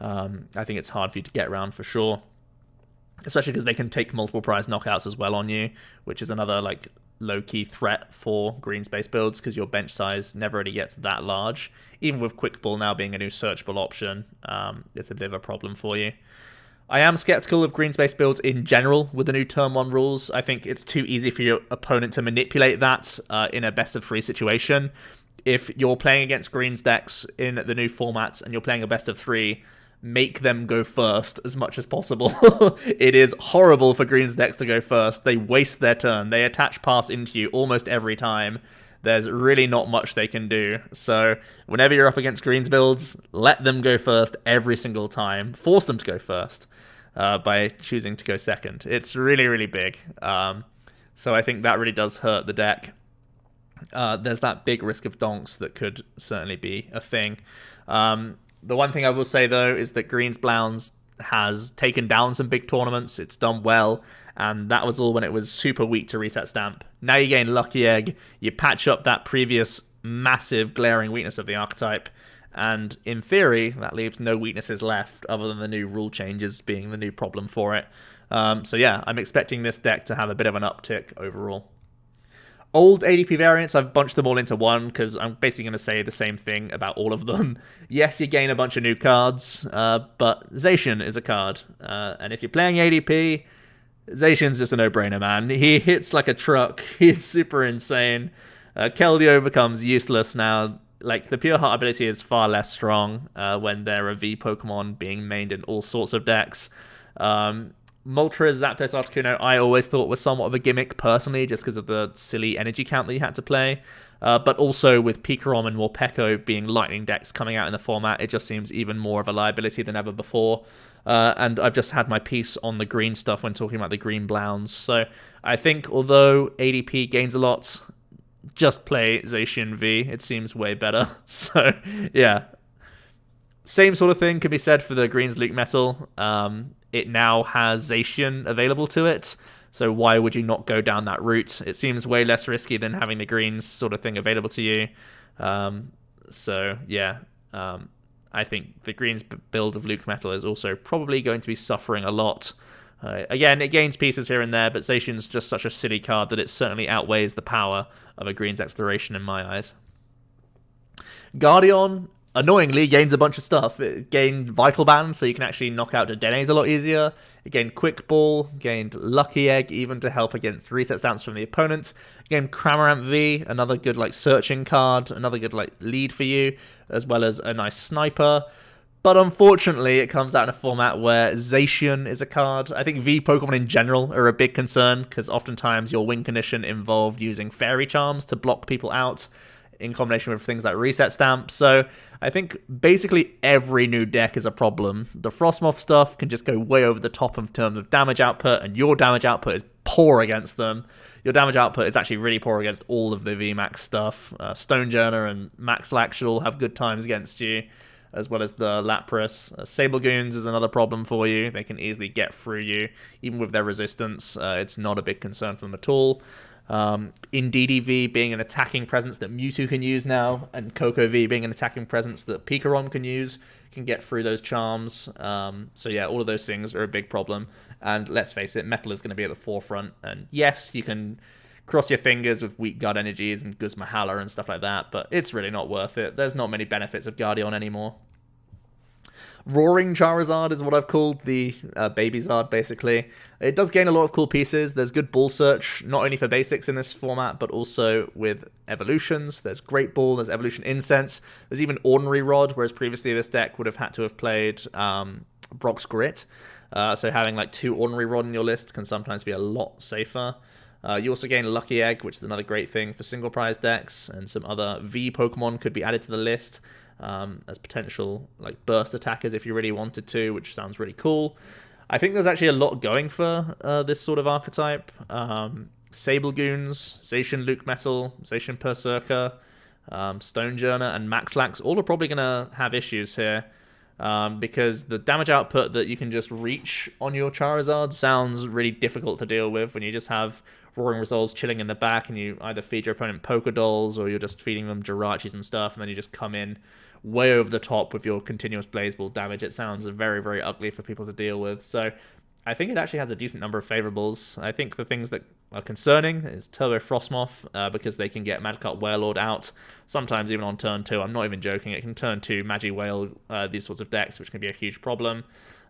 I think it's hard for you to get around for sure. Especially because they can take multiple prize knockouts as well on you, which is another like low-key threat for greens-based builds because your bench size never really gets that large. Even with Quick Ball now being a new searchable option, it's a bit of a problem for you. I am skeptical of greens-based builds in general with the new Turn 1 rules. I think it's too easy for your opponent to manipulate that in a best-of-3 situation. If you're playing against greens decks in the new formats and you're playing a best-of-3, make them go first as much as possible. It is horrible for greens decks to go first. They waste their turn. They attach pass into you almost every time. There's really not much they can do. So whenever you're up against greens builds, let them go first every single time. Force them to go first by choosing to go second. It's really, really big. So I think that really does hurt the deck. There's that big risk of donks that could certainly be a thing. The one thing I will say, though, is that GreensBlowns has taken down some big tournaments. It's done well, and that was all when it was super weak to reset stamp. Now you gain Lucky Egg, you patch up that previous massive glaring weakness of the archetype, and in theory, that leaves no weaknesses left other than the new rule changes being the new problem for it. So yeah, I'm expecting this deck to have a bit of an uptick overall. Old ADP variants, I've bunched them all into one because I'm basically going to say the same thing about all of them. Yes, you gain a bunch of new cards, but Zacian is a card. And if you're playing ADP, Zacian's just a no-brainer, man. He hits like a truck. He's super insane. Keldeo becomes useless now. Like, the Pure Heart ability is far less strong when there are V Pokemon being mained in all sorts of decks. Moltres, Zapdos, Articuno, I always thought was somewhat of a gimmick, personally, just because of the silly energy count that you had to play. But also, with Pika Rom and Morpeko being lightning decks coming out in the format, it just seems even more of a liability than ever before. And I've just had my piece on the green stuff when talking about the green Blowns. So I think, although ADP gains a lot, just play Zacian V. It seems way better. So, yeah. Same sort of thing can be said for the GreensLucMetal. It now has Zacian available to it, so why would you not go down that route? It seems way less risky than having the greens sort of thing available to you. So, yeah, I think the greens build of LucMetal is also probably going to be suffering a lot. Again, it gains pieces here and there, but Zacian's just such a silly card that it certainly outweighs the power of a greens exploration in my eyes. Guardian, annoyingly, gains a bunch of stuff. It gained Vital Band, so you can actually knock out Dedenes a lot easier. It gained Quick Ball, gained Lucky Egg, even to help against reset stamps from the opponent. It gained Cramorant V, another good like searching card, another good like lead for you, as well as a nice sniper. But unfortunately, it comes out in a format where Zacian is a card. I think V Pokemon in general are a big concern, because oftentimes your win condition involved using Fairy Charms to block people out, in combination with things like reset stamps. So I think basically every new deck is a problem. The Frostmoth stuff can just go way over the top in terms of damage output, and your damage output is poor against them. Your damage output is actually really poor against all of the VMAX stuff. Stonjourner and MAXLax should all have good times against you, as well as the Lapras. SableGoons is another problem for you. They can easily get through you. Even with their resistance, it's not a big concern for them at all. Indeedee being an attacking presence that Mewtwo can use now, and Koko V being an attacking presence that Pika Rom can use, can get through those charms. So yeah, all of those things are a big problem. And let's face it, Metal is going to be at the forefront. And yes, you can cross your fingers with weak guard energies and Guzz Mahala and stuff like that, but it's really not worth it. There's not many benefits of Guardian anymore. Roaring Charizard is what I've called the Baby Zard, basically. It does gain a lot of cool pieces. There's good ball search, not only for basics in this format, but also with evolutions. There's Great Ball, there's Evolution Incense, there's even Ordinary Rod, whereas previously this deck would have had to have played Brock's Grit. So having like 2 Ordinary Rod in your list can sometimes be a lot safer. You also gain Lucky Egg, which is another great thing for single prize decks, and some other V Pokemon could be added to the list as potential like burst attackers if you really wanted to, which sounds really cool. I think there's actually a lot going for this sort of archetype. SableGoons, ZacianLucMetal, ZacianPererkser, Stonjourner, and MAXLax all are probably going to have issues here. Because the damage output that you can just reach on your Charizard sounds really difficult to deal with when you just have Roaring Resolves chilling in the back and you either feed your opponent Poké Dolls or you're just feeding them Jirachis and stuff, and then you just come in way over the top with your continuous Blaze Ball damage. It sounds very, very ugly for people to deal with. So I think it actually has a decent number of favorables. I think the things that are concerning is Turbo Frostmoth, because they can get Magikarp Wailord out, sometimes even on turn 2. I'm not even joking. It can turn 2 Magi-Whale, these sorts of decks, which can be a huge problem.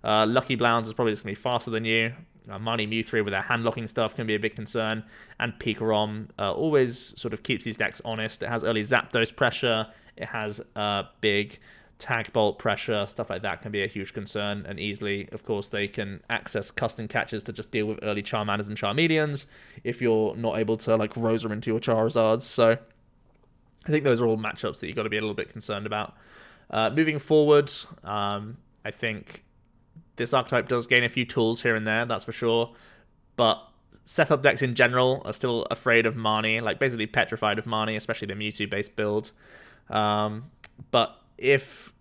Lucky Blounds is probably just going to be faster than you. Marnie Mew3 with their hand-locking stuff can be a big concern. And Pika Rom always sort of keeps these decks honest. It has early Zapdos pressure. It has big Tag Bolt pressure, stuff like that can be a huge concern, and easily, of course, they can access custom catches to just deal with early Charmanders and Charmeleons if you're not able to like Rosa into your Charizards. So I think those are all matchups that you've got to be a little bit concerned about. Moving forward, I think this archetype does gain a few tools here and there, that's for sure, but setup decks in general are still afraid of Marnie, like basically petrified of Marnie, especially the Mewtwo-based build. But if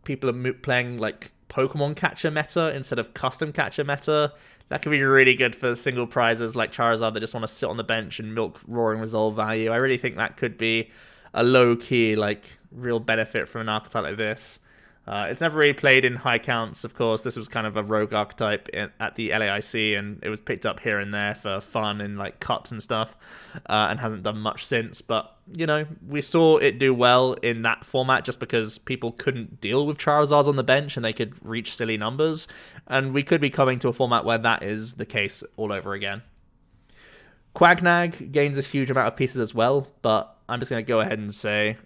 people are playing like Pokemon catcher meta instead of custom catcher meta, that could be really good for single prizes like Charizard that just want to sit on the bench and milk Roaring Resolve value. I really think that could be a low-key, like, real benefit from an archetype like this. It's never really played in high counts, of course. This was kind of a rogue archetype at the LAIC, and it was picked up here and there for fun in like cups and stuff, and hasn't done much since. But, you know, we saw it do well in that format just because people couldn't deal with Charizards on the bench and they could reach silly numbers. And we could be coming to a format where that is the case all over again. QuagNag gains a huge amount of pieces as well, but I'm just going to go ahead and say,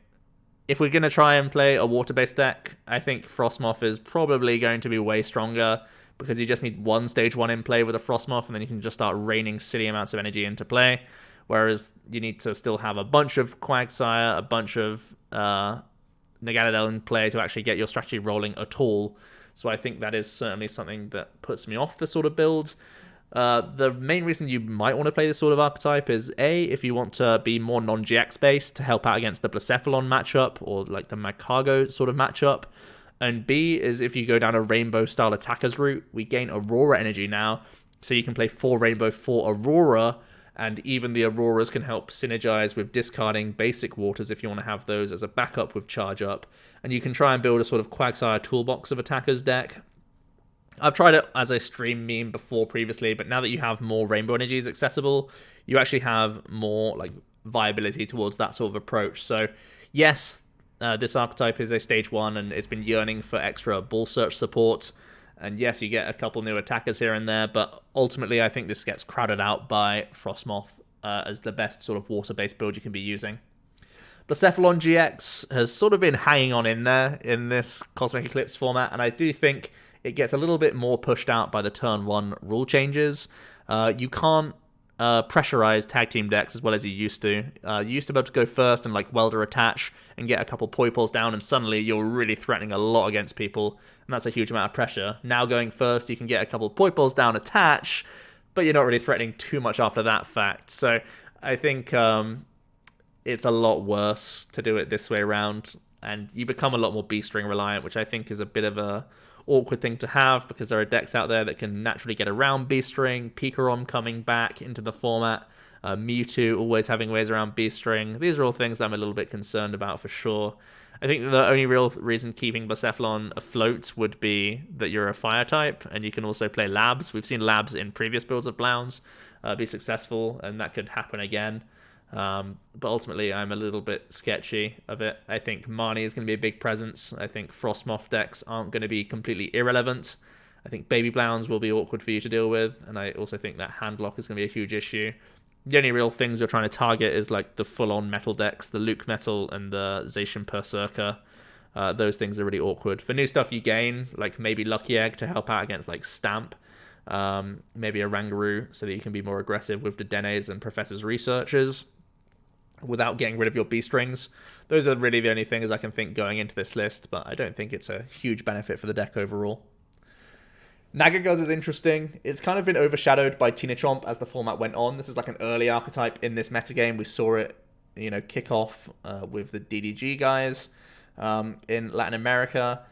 if we're going to try and play a water-based deck, I think Frostmoth is probably going to be way stronger because you just need one stage 1 in play with a Frostmoth and then you can just start raining silly amounts of energy into play, whereas you need to still have a bunch of Quagsire, a bunch of Naganadel in play to actually get your strategy rolling at all. So I think that is certainly something that puts me off this sort of build. The main reason you might want to play this sort of archetype is A, if you want to be more non-GX based to help out against the Blacephalon matchup or like the Magcargo sort of matchup, and B is if you go down a rainbow style attackers route. We gain Aurora energy now, so you can play 4 rainbow, 4 Aurora, and even the Auroras can help synergize with discarding basic waters if you want to have those as a backup with charge up, and you can try and build a sort of Quagsire toolbox of attackers deck. I've tried it as a stream meme before previously, but now that you have more rainbow energies accessible, you actually have more like viability towards that sort of approach. So yes, this archetype is a stage 1 and it's been yearning for extra ball search support. And yes, you get a couple new attackers here and there, but ultimately I think this gets crowded out by Frostmoth as the best sort of water-based build you can be using. Blacephalon GX has sort of been hanging on in there in this Cosmic Eclipse format, and I do think it gets a little bit more pushed out by the turn 1 rule changes. You can't pressurize tag team decks as well as you used to. You used to be able to go first and like welder attach and get a couple Poipoles down, and suddenly you're really threatening a lot against people, and that's a huge amount of pressure. Now going first, you can get a couple Poipoles down attach, but you're not really threatening too much after that fact. So I think it's a lot worse to do it this way around, and you become a lot more B-string reliant, which I think is a bit of a awkward thing to have because there are decks out there that can naturally get around B-string. Pika Rom coming back into the format Mewtwo always having ways around B-String. These are all things I'm a little bit concerned about for sure. I think the only real reason keeping Blacephalon afloat would be that you're a fire type, and you can also play Labs. We've seen Labs in previous builds of Blowns be successful, and that could happen again. But ultimately, I'm a little bit sketchy of it. I think Marnie is going to be a big presence. I think Frostmoth decks aren't going to be completely irrelevant. I think Baby Blowns will be awkward for you to deal with, and I also think that Handlock is going to be a huge issue. The only real things you're trying to target is like the full-on metal decks, the LucMetal and the ZacianPererkser. Those things are really awkward. For new stuff you gain, like maybe Lucky Egg to help out against like Stamp, maybe a Rangaroo so that you can be more aggressive with the Denes and Professor's Researchers without getting rid of your B-Strings. Those are really the only things I can think going into this list, but I don't think it's a huge benefit for the deck overall. Naga Guzz is interesting. It's kind of been overshadowed by Teenachomp as the format went on. This was like an early archetype in this metagame. We saw it, kick off with the DDG guys in Latin America.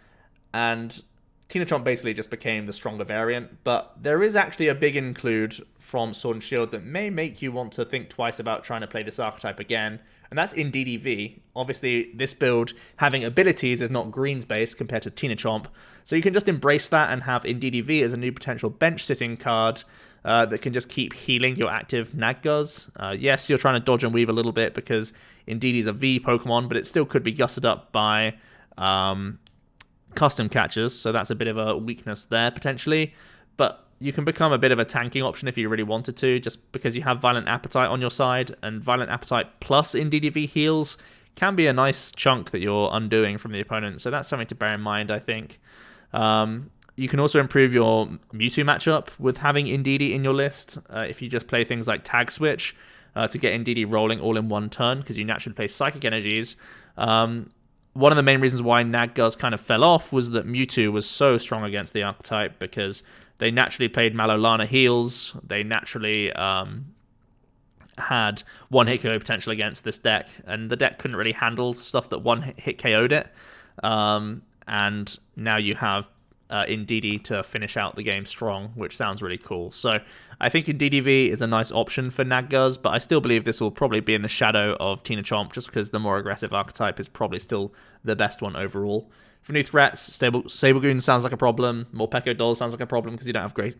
And Teenachomp basically just became the stronger variant. But there is actually a big include from Sword and Shield that may make you want to think twice about trying to play this archetype again. And that's in DDV. Obviously, this build having abilities is not greens-based compared to Teenachomp. So you can just embrace that and have in DDV as a new potential bench-sitting card that can just keep healing your active Naga Guzz. Yes, you're trying to dodge and weave a little bit because Indeedee is a V Pokemon, but it still could be gusted up by custom catchers. So that's a bit of a weakness there, potentially. But you can become a bit of a tanking option if you really wanted to, just because you have Violent Appetite on your side, and Violent Appetite plus in DDV heals can be a nice chunk that you're undoing from the opponent, so that's something to bear in mind, I think. You can also improve your Mewtwo matchup with having Indeedee in your list, if you just play things like Tag Switch to get Indeedee rolling all in one turn, because you naturally play Psychic Energies. One of the main reasons why Naga Guzz kind of fell off was that Mewtwo was so strong against the archetype, because they naturally played Malolana heals. They naturally had one-hit KO potential against this deck, and the deck couldn't really handle stuff that one-hit KO'd it. And now you have Indeedee to finish out the game strong, which sounds really cool. So I think Indeedee is a nice option for Naga Guzz, but I still believe this will probably be in the shadow of Teenachomp, just because the more aggressive archetype is probably still the best one overall. For new threats, SableGoons sounds like a problem. Morpeko Dolls sounds like a problem because you don't have great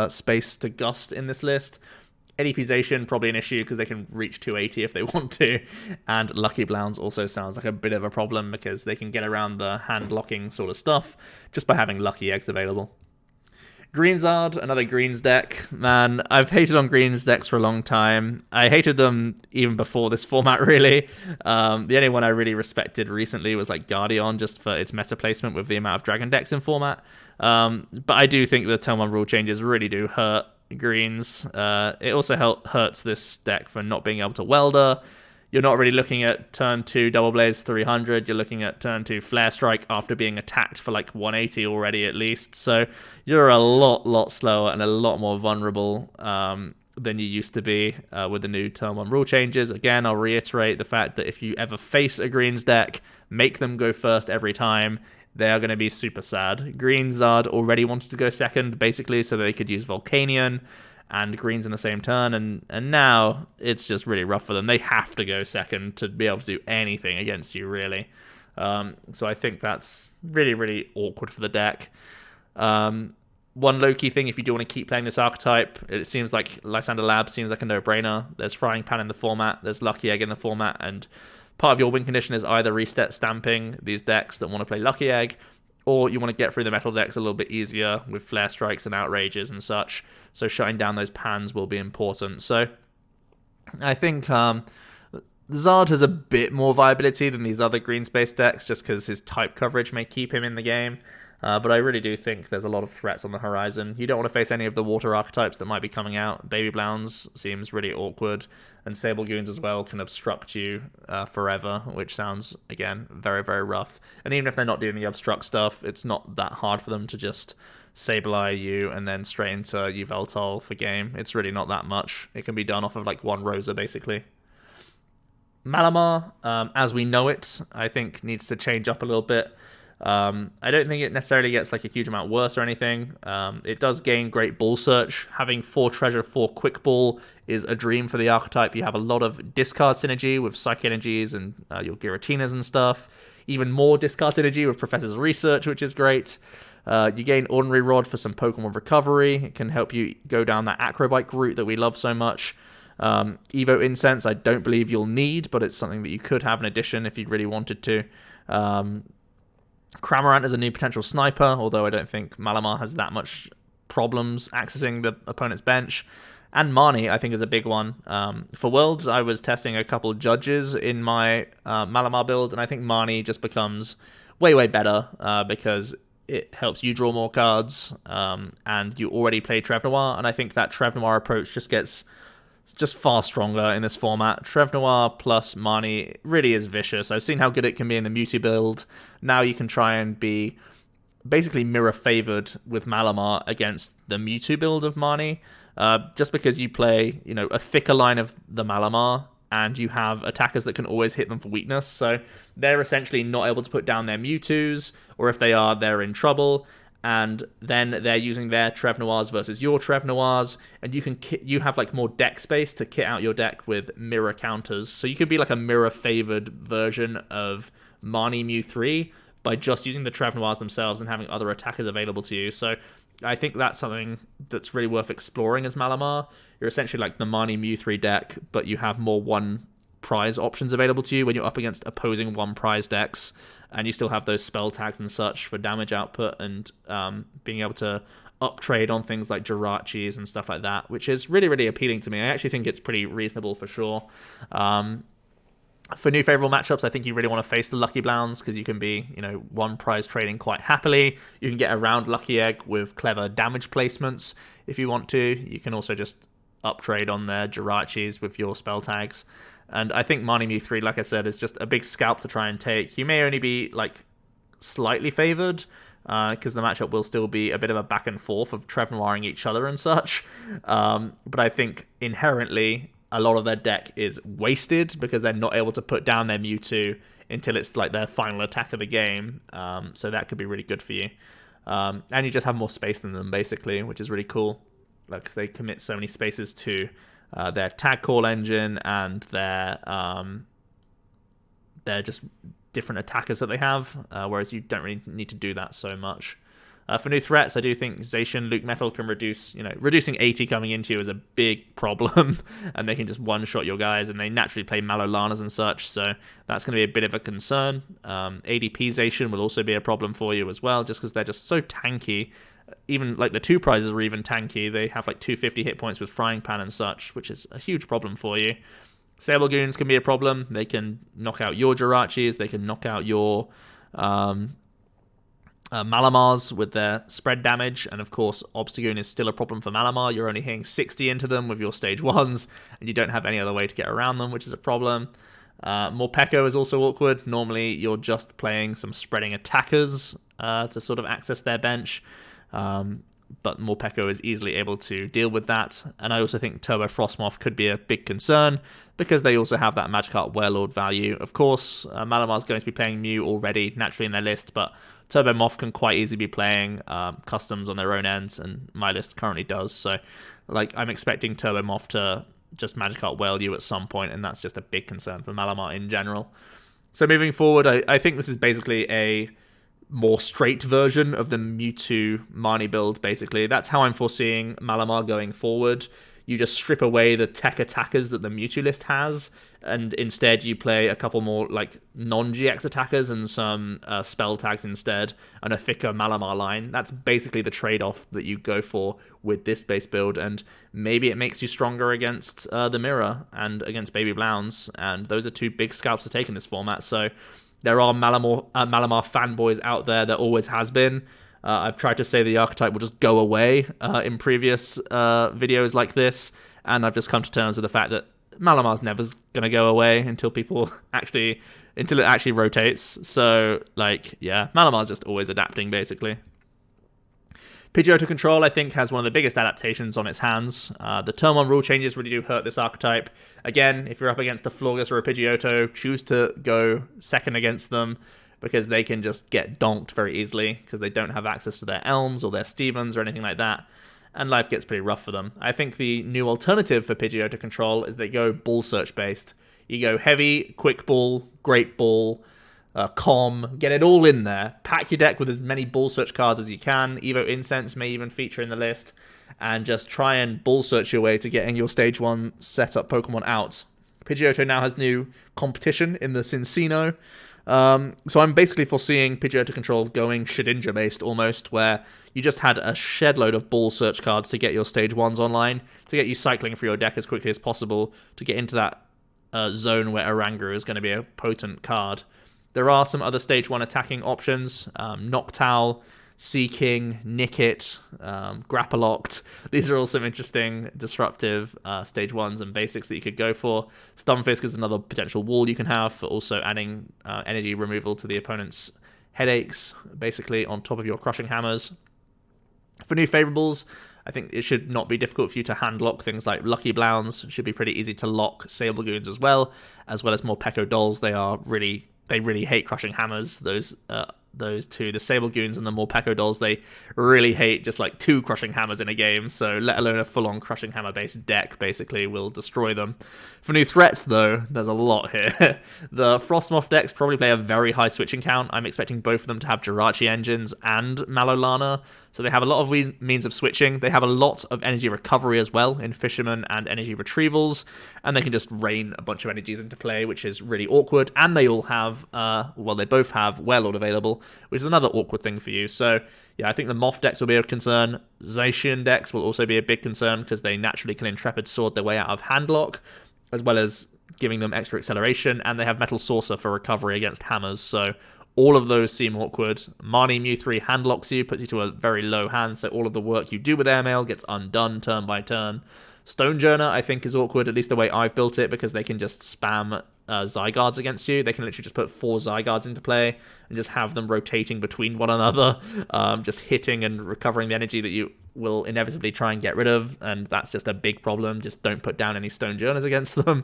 space to gust in this list. ADPZacian, probably an issue because they can reach 280 if they want to. And Lucky Blowns also sounds like a bit of a problem because they can get around the hand-locking sort of stuff just by having Lucky Eggs available. GreensZard, another Greens deck. Man, I've hated on Greens decks for a long time. I hated them even before this format, really. The only one I really respected recently was like Guardian, just for its meta placement with the amount of Dragon decks in format. But I do think the Turn 1 rule changes really do hurt Greens. It also hurts this deck for not being able to Welder. You're not really looking at turn 2 Double Blaze 300. You're looking at turn 2 Flare Strike after being attacked for like 180 already at least. So you're a lot slower and a lot more vulnerable than you used to be with the new turn 1 rule changes. Again, I'll reiterate the fact that if you ever face a Greens deck, make them go first every time. They are going to be super sad. GreensZard already wanted to go second, basically, so they could use Volcanion and Greens in the same turn, and now it's just really rough for them. They have to go second to be able to do anything against you, really. So I think that's really awkward for the deck. One low-key thing, if you do want to keep playing this archetype, it seems like Lysander Labs seems like a no-brainer. There's Frying Pan in the format, there's Lucky Egg in the format, and part of your win condition is either reset stamping these decks that want to play Lucky Egg, or you want to get through the metal decks a little bit easier with Flare Strikes and Outrages and such. So shutting down those pans will be important. So I think Zard has a bit more viability than these other green space decks, just because his type coverage may keep him in the game. But I really do think there's a lot of threats on the horizon. You don't want to face any of the water archetypes that might be coming out. Baby Blowns seems really awkward, and SableGoons as well can obstruct you forever, which sounds, again, very rough. And even if they're not doing the obstruct stuff, it's not that hard for them to just Sableye you and then straight into Yveltal for game. It's really not that much. It can be done off of like one Rosa, basically. Malamar, as we know it, I think needs to change up a little bit. I don't think it necessarily gets like a huge amount worse or anything. It does gain great ball search. Having 4 treasure, 4 quick ball is a dream for the archetype. You have a lot of discard synergy with Psychic Energies and your Giratinas and stuff. Even more discard synergy with Professor's Research, which is great. You gain Ordinary Rod for some Pokemon recovery. It can help you go down that Acrobike route that we love so much. Evo Incense, I don't believe you'll need, but it's something that you could have in addition if you really wanted to. Cramorant is a new potential sniper, although I don't think Malamar has that much problems accessing the opponent's bench. And Marnie, I think, is a big one. For Worlds, I was testing a couple judges in my Malamar build, and I think Marnie just becomes way, way better because it helps you draw more cards, and you already play Trevnoir, and I think that Trevnoir approach just gets far stronger in this format. Trevnoir plus Marnie really is vicious. I've seen how good it can be in the Mewtwo build. Now you can try and be basically mirror favored with Malamar against the Mewtwo build of Marnie, just because you play, you know, a thicker line of the Malamar, and you have attackers that can always hit them for weakness, so they're essentially not able to put down their Mewtwo's, or if they are, they're in trouble. And then they're using their Trevnoirs versus your Trevnoirs, and you have like more deck space to kit out your deck with mirror counters. So you could be like a mirror favored version of Marnie Mew3 by just using the Trevnoirs themselves and having other attackers available to you. So I think that's something that's really worth exploring as Malamar. You're essentially like the Marnie Mew3 deck, but you have more one prize options available to you when you're up against opposing one prize decks, and you still have those spell tags and such for damage output, and being able to uptrade on things like Jirachis and stuff like that, which is really, really appealing to me. I actually think it's pretty reasonable for sure. For new favorable matchups, I think you really want to face the Lucky Blowns because you can be, you know, one prize trading quite happily. You can get around Lucky Egg with clever damage placements if you want to. You can also just uptrade on their Jirachis with your spell tags. And I think Marnie Mew3, like I said, is just a big scalp to try and take. You may only be, like, slightly favored, because the matchup will still be a bit of a back and forth of Trevnoiring each other and such. But I think inherently, a lot of their deck is wasted because they're not able to put down their Mewtwo until it's, like, their final attack of the game. So that could be really good for you. And you just have more space than them, basically, which is really cool. Like, 'cause they commit so many spaces to their tag call engine and their just different attackers that they have, whereas you don't really need to do that so much. For new threats, I do think ZacianLucMetal can reducing 80 coming into you is a big problem, and they can just one-shot your guys, and they naturally play Malolanas and such, so that's going to be a bit of a concern. ADPZacian will also be a problem for you as well, just because they're just so tanky. Even like the 2 prizes are even tanky. They have like 250 hit points with Frying Pan and such, which is a huge problem for you. SableGoons can be a problem. They can knock out your Jirachis. They can knock out your Malamars with their spread damage. And of course, Obstagoon is still a problem for Malamar. You're only hitting 60 into them with your stage 1s, and you don't have any other way to get around them, which is a problem. Morpeko is also awkward. Normally, you're just playing some spreading attackers to sort of access their bench. But Morpeko is easily able to deal with that. And I also think Turbo Frostmoth could be a big concern because they also have that Magikarp Warlord value. Of course, Malamar's going to be playing Mew already naturally in their list, but TurboMoth can quite easily be playing customs on their own ends, and my list currently does. So, like, I'm expecting TurboMoth to just Magikarp Wail you at some point, and that's just a big concern for Malamar in general. So moving forward, I think this is basically a more straight version of the Mewtwo Marnie build, basically. That's how I'm foreseeing Malamar going forward. You just strip away the tech attackers that the Mewtwo list has, and instead you play a couple more like non-GX attackers and some spell tags instead, and a thicker Malamar line. That's basically the trade-off that you go for with this base build, and maybe it makes you stronger against the Mirror and against Baby Blowns, and those are 2 big scalps to take in this format, so there are Malamar fanboys out there. There always has been. I've tried to say the archetype will just go away in previous videos like this, and I've just come to terms with the fact that Malamar's never going to go away until it actually rotates. So, like, yeah, Malamar's just always adapting, basically. Pidgeotto Control, I think, has one of the biggest adaptations on its hands. The Turn 1 rule changes really do hurt this archetype. Again, if you're up against a Florges or a Pidgeotto, choose to go second against them. because they can just get donked very easily because they don't have access to their Elms or their Stevens or anything like that, and life gets pretty rough for them. I think the new alternative for Pidgeotto Control is they go ball search based. You go heavy, quick ball, great ball, com, get it all in there. Pack your deck with as many ball search cards as you can. Evo Incense may even feature in the list, and just try and ball search your way to getting your stage 1 setup Pokemon out. Pidgeotto now has new competition in the Cincino, so I'm basically foreseeing Pidgeotto Control going Shedinja based almost, where you just had a shed load of ball search cards to get your stage 1s online, to get you cycling through your deck as quickly as possible, to get into that zone where Oranguru is going to be a potent card. There are some other stage 1 attacking options, Noctowl, Seaking, Nickit, Grappalocked. These are all some interesting, disruptive stage 1s and basics that you could go for. Stunfisk is another potential wall you can have for also adding energy removal to the opponent's headaches, basically on top of your Crushing Hammers. For new favorables, I think it should not be difficult for you to hand-lock things like Lucky Blounds. It should be pretty easy to lock SableGoons as well as Morpeko Dolls. They really hate Crushing Hammers, those two, the SableGoons and the Morpeko Dolls. They really hate just like 2 Crushing Hammers in a game, so let alone a full-on Crushing Hammer based deck basically will destroy them. For new threats though, there's a lot here. The Frostmoth decks probably play a very high switching count. I'm expecting both of them to have Jirachi engines and Malolana, so they have a lot of means of switching. They have a lot of energy recovery as well in Fisherman and energy retrievals, and they can just rain a bunch of energies into play, which is really awkward. And they all have, they both have Warlord available, which is another awkward thing for you. So yeah, I think the Moth decks will be a concern. Zacian decks will also be a big concern because they naturally can Intrepid Sword their way out of Handlock, as well as giving them extra acceleration, and they have Metal Saucer for recovery against hammers, so all of those seem awkward. Marnie Mew3 handlocks you, puts you to a very low hand, so all of the work you do with airmail gets undone turn by turn. Stonjourner, I think, is awkward, at least the way I've built it, because they can just spam Zygardes against you. They can literally just put 4 Zygardes into play and just have them rotating between one another, just hitting and recovering the energy that you will inevitably try and get rid of, and that's just a big problem. Just don't put down any Stonjourners against them.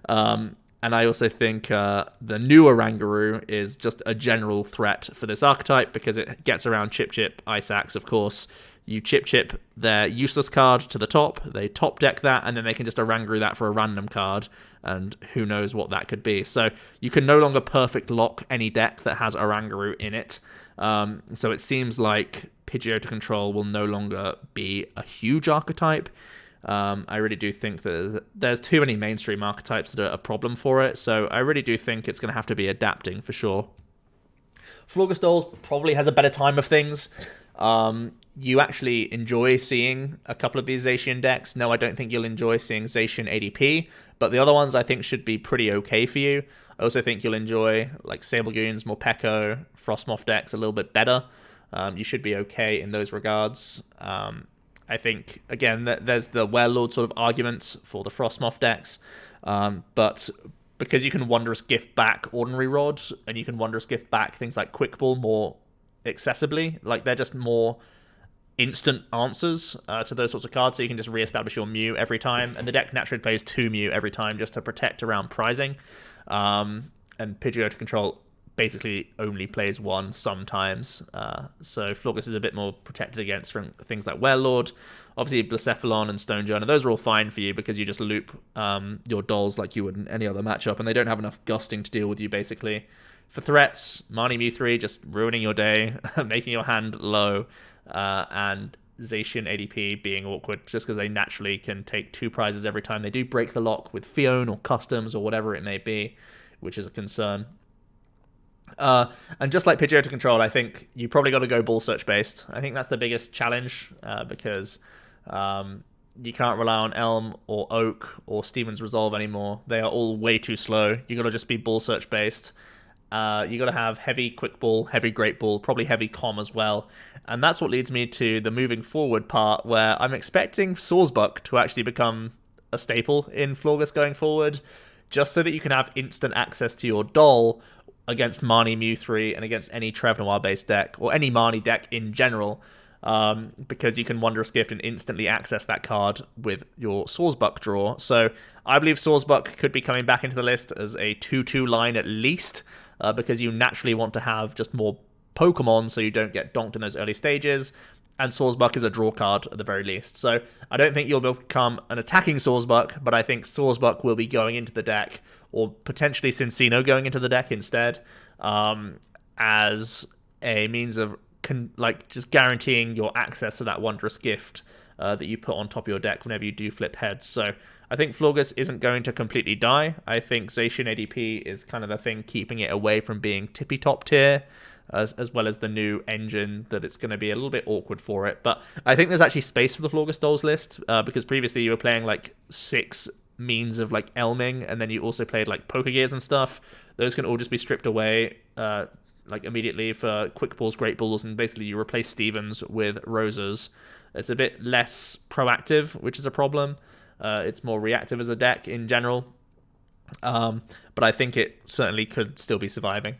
And I also think the new Oranguru is just a general threat for this archetype because it gets around Chip Chip, Ice Axe, of course. You Chip their useless card to the top, they top deck that, and then they can just Oranguru that for a random card, and who knows what that could be. So you can no longer perfect lock any deck that has Oranguru in it. So it seems like Pidgeotto Control will no longer be a huge archetype. I really do think that there's too many mainstream archetypes that are a problem for it, so I really do think it's going to have to be adapting for sure. Florges Dolls probably has a better time of things. You actually enjoy seeing a couple of these Zacian decks. No, I don't think you'll enjoy seeing Zacian ADP, but the other ones I think should be pretty okay for you. I also think you'll enjoy like SableGoons, Morpeko, Frostmoth decks a little bit better. You should be okay in those regards. I think, again, there's the Warlord sort of argument for the Frostmoth decks, but because you can Wondrous Gift back Ordinary Rod, and you can Wondrous Gift back things like Quick Ball more accessibly, like they're just more instant answers to those sorts of cards, so you can just re-establish your Mew every time, and the deck naturally plays 2 Mew every time just to protect around prizing, and Pidgeotto Control basically only plays 1 sometimes, so Florges is a bit more protected against from things like Warlord. Obviously Blacephalon and Stonjourner, those are all fine for you because you just loop your dolls like you would in any other matchup, and they don't have enough gusting to deal with you basically. For threats, Marnie Mew3 just ruining your day, making your hand low, and Zacian ADP being awkward just because they naturally can take 2 prizes every time they do break the lock with Fion or Customs or whatever it may be, which is a concern. And just like Pidgeotto Control, I think you probably got to go ball search based. I think that's the biggest challenge because you can't rely on Elm or Oak or Steven's Resolve anymore. They are all way too slow. You got to just be ball search based. You got to have heavy Quick Ball, heavy Great Ball, probably heavy Com as well. And that's what leads me to the moving forward part where I'm expecting Sawsbuck to actually become a staple in Florges going forward, just so that you can have instant access to your doll against Marnie Mew3 and against any Trevnoir-based deck, or any Marnie deck in general, because you can Wondrous Gift and instantly access that card with your Sawsbuck draw. So I believe Sawsbuck could be coming back into the list as a 2-2 line at least. because you naturally want to have just more Pokemon so you don't get donked in those early stages. And Sawsbuck is a draw card at the very least. So I don't think you'll become an attacking Sawsbuck, but I think Sawsbuck will be going into the deck, or potentially Cinccino going into the deck instead, as a means of just guaranteeing your access to that wondrous gift that you put on top of your deck whenever you do flip heads. So I think Florges isn't going to completely die. I think Zacian ADP is kind of the thing keeping it away from being tippy top tier, as well as the new engine, that it's going to be a little bit awkward for it. But I think there's actually space for the Florges Dolls list, because previously you were playing like 6 means of like Elming, and then you also played like Pokegears and stuff. Those can all just be stripped away like immediately for Quick Balls, Great Balls, and basically you replace Stevens with Roses. It's a bit less proactive, which is a problem. It's more reactive as a deck in general, but I think it certainly could still be surviving.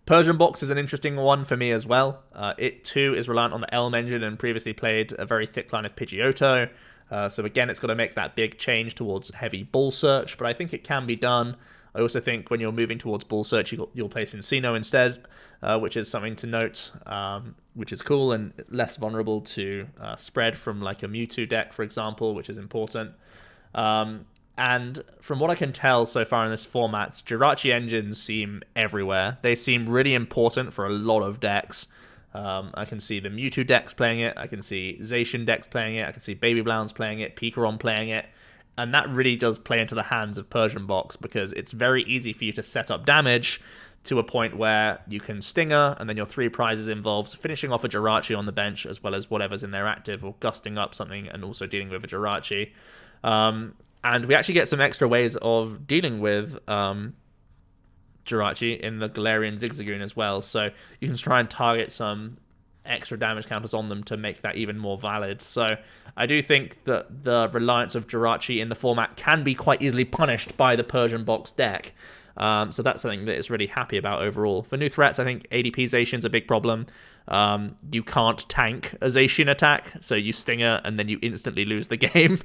Persian Box is an interesting one for me as well. It too is reliant on the Elm engine and previously played a very thick line of Pidgeotto. So again, it's got to make that big change towards heavy Ball Search, but I think it can be done. I also think when you're moving towards Ball Search, you'll play Cinccino instead, which is something to note, which is cool and less vulnerable to spread from like a Mewtwo deck, for example, which is important. And from what I can tell so far in this format, Jirachi engines seem everywhere. They seem really important for a lot of decks. I can see the Mewtwo decks playing it. I can see Zacian decks playing it. I can see BabyBlowns playing it, Pika Rom playing it. And that really does play into the hands of Persian Box, because it's very easy for you to set up damage to a point where you can Stinger, and then your 3 prizes involves finishing off a Jirachi on the bench, as well as whatever's in their active, or gusting up something and also dealing with a Jirachi. And we actually get some extra ways of dealing with Jirachi in the Galarian Zigzagoon as well. So you can try and target some extra damage counters on them to make that even more valid. So I do think that the reliance of Jirachi in the format can be quite easily punished by the Persian Box deck. So that's something that is really happy about overall. For new threats, I think ADPZacian's a big problem. You can't tank a Zacian attack, so you Stinger and then you instantly lose the game.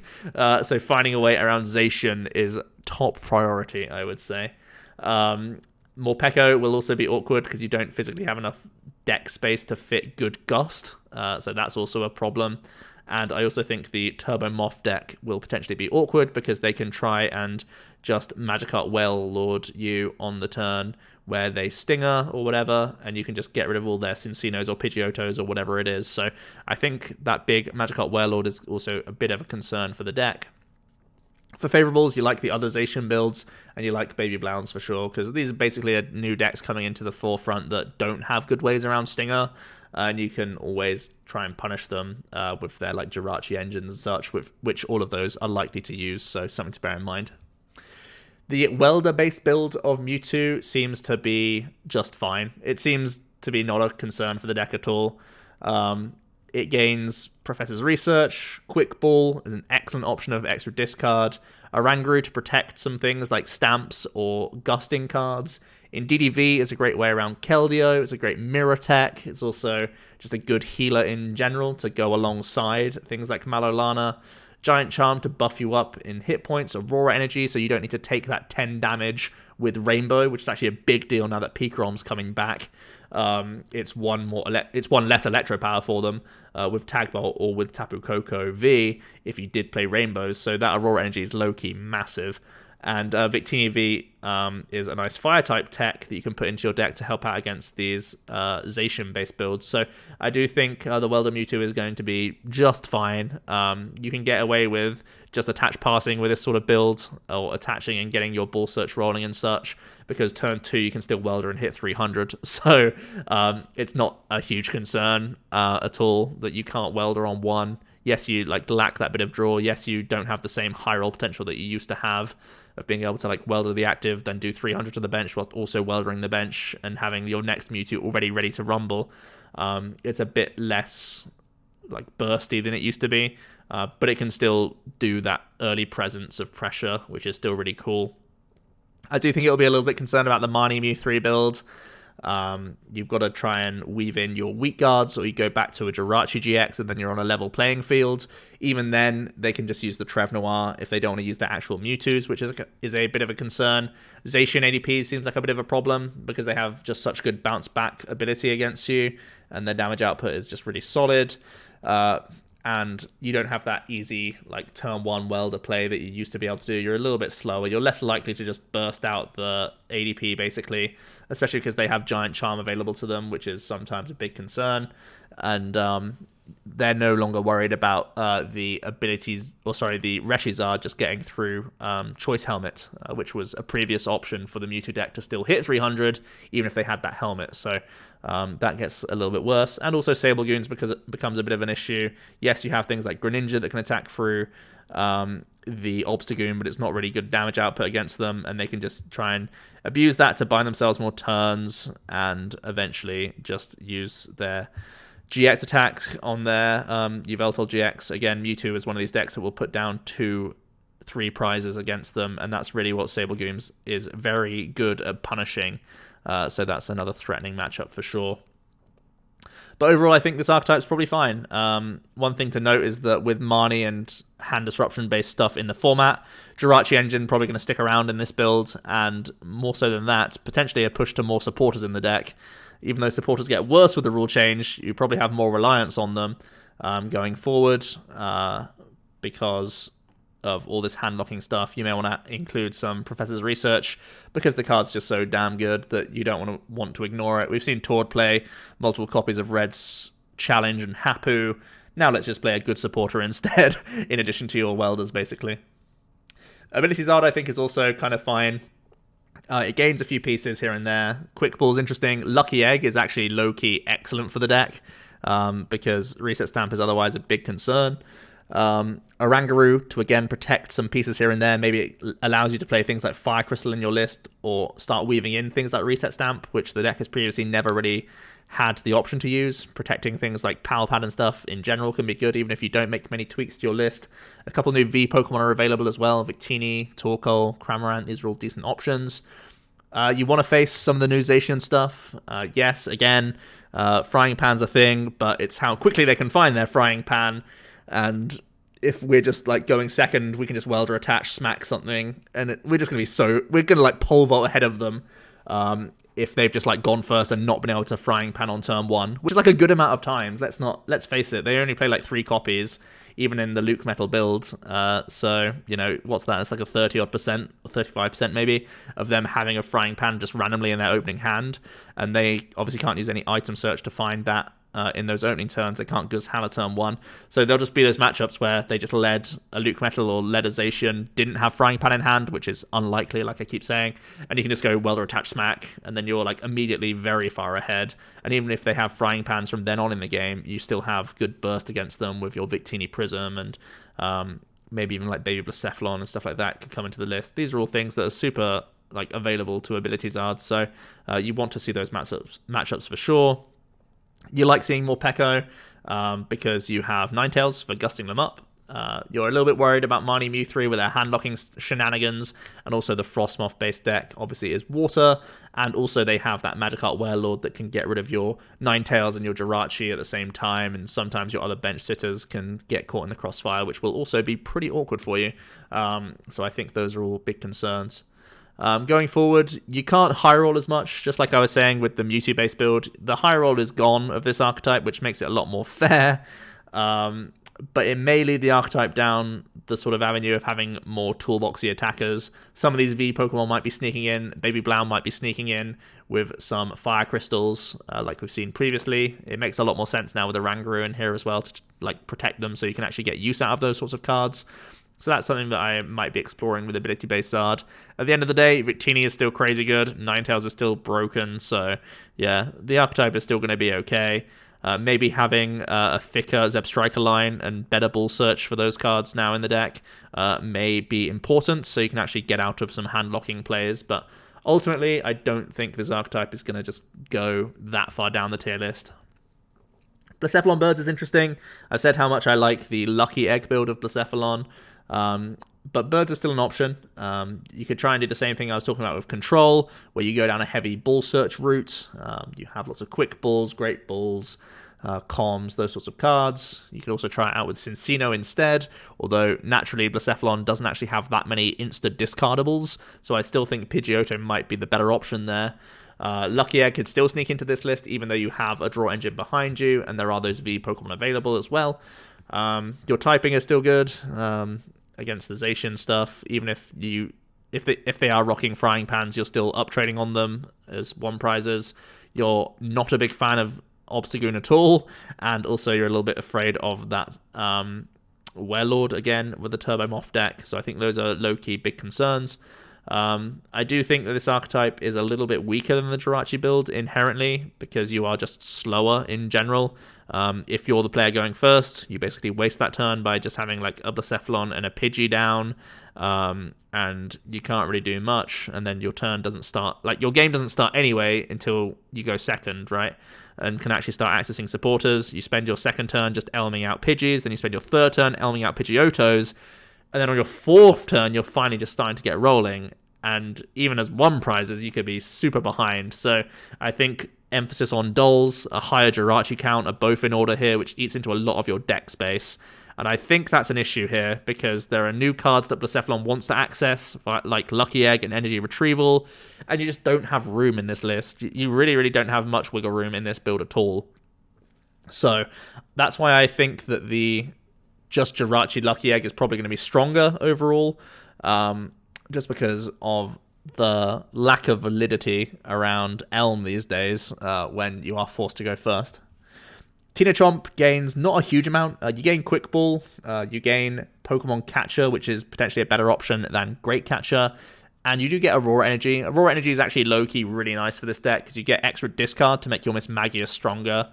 So finding a way around Zacian is top priority, I would say. Morpeko will also be awkward because you don't physically have enough deck space to fit good Gust, so that's also a problem. And I also think the TurboMoth deck will potentially be awkward because they can try and just Magikarp Wailord you on the turn where they Stinger or whatever, and you can just get rid of all their Cincinos or Pidgeottos or whatever it is. So I think that big Magikarp Wailord is also a bit of a concern for the deck. For favourables, you like the other Zacian builds, and you like BabyBlowns for sure, because these are basically new decks coming into the forefront that don't have good ways around Stinger, and you can always try and punish them with their like Jirachi engines and such, which all of those are likely to use, so something to bear in mind. The Welder-based build of Mewtwo seems to be just fine. It seems to be not a concern for the deck at all. It gains Professor's Research. Quick Ball is an excellent option of extra discard. Oranguru to protect some things like stamps or gusting cards. Indeedee is a great way around Keldeo. It's a great mirror tech. It's also just a good healer in general to go alongside things like Malolana. Giant Charm to buff you up in hit points, Aurora Energy, so you don't need to take that 10 damage with Rainbow, which is actually a big deal now that Pika Rom's coming back. It's one less Electro Power for them with Tag Bolt or with Tapu Koko V if you did play Rainbows, so that Aurora Energy is low-key massive. And Victini V is a nice Fire-type tech that you can put into your deck to help out against these Zacian-based builds. So I do think the Welder Mewtwo is going to be just fine. You can get away with just attach passing with this sort of build, or attaching and getting your Ball Search rolling and such, because turn 2 you can still Welder and hit 300. So it's not a huge concern at all that you can't Welder on 1. Yes, you lack that bit of draw. Yes, you don't have the same high roll potential that you used to have of being able to welder the active, then do 300 to the bench whilst also weldering the bench and having your next Mewtwo already ready to rumble. It's a bit less bursty than it used to be, but it can still do that early presence of pressure, which is still really cool. I do think it'll be a little bit concerned about the Marnie Mew3 build. You've got to try and weave in your weak guards, or you go back to a Jirachi GX and then you're on a level playing field. Even then, they can just use the Trev Noir if they don't want to use the actual Mewtwo's, which is a bit of a concern. Zacian ADP seems like a bit of a problem because they have just such good bounce back ability against you, and their damage output is just really solid. And you don't have that easy like turn 1 welder play that you used to be able to do. You're a little bit slower. You're less likely to just burst out the ADP, basically, especially because they have Giant Charm available to them, which is sometimes a big concern. And they're no longer worried about the abilities, the Reshizard just getting through Choice Helmet, which was a previous option for the Mewtwo deck to still hit 300, even if they had that helmet. So that gets a little bit worse. And also SableGoons, because it becomes a bit of an issue. Yes, you have things like Greninja that can attack through the Obstagoon, but it's not really good damage output against them, and they can just try and abuse that to buy themselves more turns and eventually just use their GX attack on their Yveltal GX. Again, Mewtwo is one of these decks that will put down 2-3 prizes against them, and that's really what SableGoons is very good at punishing. So that's another threatening matchup for sure. But overall, I think this archetype's probably fine. One thing to note is that with Marnie and hand disruption-based stuff in the format, Jirachi Engine probably going to stick around in this build, and more so than that, potentially a push to more supporters in the deck. Even though supporters get worse with the rule change, you probably have more reliance on them going forward because of all this hand-locking stuff. You may want to include some Professor's Research because the card's just so damn good that you don't want to ignore it. We've seen Tord play multiple copies of Red's Challenge and Hapu. Now let's just play a good supporter instead, in addition to your welders, basically. ADPZacian, I think, is also kind of fine. It gains a few pieces here and there. Quick Ball's interesting. Lucky Egg is actually low-key excellent for the deck because Reset Stamp is otherwise a big concern. Oranguru to again protect some pieces here and there. Maybe it allows you to play things like Fire Crystal in your list or start weaving in things like Reset Stamp, which the deck has previously never really had the option to use. Protecting things like Power Pad and stuff in general can be good, even if you don't make many tweaks to your list. A couple new V Pokemon are available as well. Victini, Torkoal, Cramorant, these are all decent options. You want to face some of the new Zacian stuff. Yes, again, Frying Pan's a thing, but it's how quickly they can find their Frying Pan. And if we're just like going second, we can just welder attach, smack something, and we're just going to be we're going to like pole vault ahead of them if they've just like gone first and not been able to Frying Pan on turn 1, which is like a good amount of times. Let's face it, they only play like 3 copies, even in the LucMetal build. So, you know, what's that? It's like a 30-odd%, 35% maybe, of them having a Frying Pan just randomly in their opening hand. And they obviously can't use any item search to find that in those opening turns. They can't Guzz Hala turn 1. So there'll just be those matchups where they just led a LucMetal or led a Zacian, didn't have Frying Pan in hand, which is unlikely, like I keep saying, and you can just go Welder Attach Smack, and then you're like immediately very far ahead. And even if they have Frying Pans from then on in the game, you still have good burst against them with your Victini Prism and maybe even like Baby Blacephalon and stuff like that could come into the list. These are all things that are super like available to ADPZacian, so you want to see those matchups for sure. You like seeing Morpeko because you have Ninetales for gusting them up. You're a little bit worried about Marnie Mew3 with their hand-locking shenanigans, and also the Frostmoth-based deck obviously is water, and also they have that Magikarp Warlord that can get rid of your Ninetales and your Jirachi at the same time, and sometimes your other bench sitters can get caught in the crossfire, which will also be pretty awkward for you. So I think those are all big concerns. Going forward, you can't high roll as much, just like I was saying with the Mewtwo-based build. The high roll is gone of this archetype, which makes it a lot more fair. But it may lead the archetype down the sort of avenue of having more toolboxy attackers. Some of these V Pokemon might be sneaking in. Baby Blown might be sneaking in with some Fire Crystals, like we've seen previously. It makes a lot more sense now with the Oranguru in here as well to like protect them, so you can actually get use out of those sorts of cards. So that's something that I might be exploring with ability-based Zard. At the end of the day, Victini is still crazy good. Ninetales is still broken. So, yeah, the archetype is still going to be okay. Maybe having a thicker Zebstrika line and better ball search for those cards now in the deck may be important, so you can actually get out of some hand-locking plays. But ultimately, I don't think this archetype is going to just go that far down the tier list. Blacephalon Birds is interesting. I've said how much I like the Lucky Egg build of Blacephalon. But birds are still an option. You could try and do the same thing I was talking about with Control, where you go down a heavy ball search route. You have lots of quick balls, great balls, comms, those sorts of cards. You could also try it out with Cincino instead, although naturally Blacephalon doesn't actually have that many instant discardables, so I still think Pidgeotto might be the better option there. Lucky Egg could still sneak into this list, even though you have a draw engine behind you, and there are those V Pokemon available as well. Your typing is still good against the Zacian stuff, even if they are rocking frying pans, you're still up trading on them as one prizes. You're not a big fan of Obstagoon at all, and also you're a little bit afraid of that Werelord again with the TurboMoth deck, so I think those are low-key big concerns. I do think that this archetype is a little bit weaker than the Jirachi build inherently, because you are just slower in general. If you're the player going first, you basically waste that turn by just having like a Blacephalon and a Pidgey down, and you can't really do much, and then your turn doesn't start, like your game doesn't start anyway until you go second, right? And can actually start accessing supporters. You spend your second turn just elming out Pidgeys, then you spend your third turn elming out Pidgeottos, and then on your fourth turn, you're finally just starting to get rolling. And even as one prizes, you could be super behind. So I think emphasis on Dolls, a higher Jirachi count are both in order here, which eats into a lot of your deck space. And I think that's an issue here, because there are new cards that Blacephalon wants to access, like Lucky Egg and Energy Retrieval, and you just don't have room in this list. You really, really don't have much wiggle room in this build at all. So that's why I think that the just Jirachi Lucky Egg is probably going to be stronger overall, just because of the lack of validity around Elm these days when you are forced to go first. Chomp gains not a huge amount. You gain Quick Ball, you gain Pokemon Catcher, which is potentially a better option than Great Catcher, and you do get Aurora Energy. Aurora Energy is actually low-key really nice for this deck, because you get extra discard to make your Miss Magius stronger,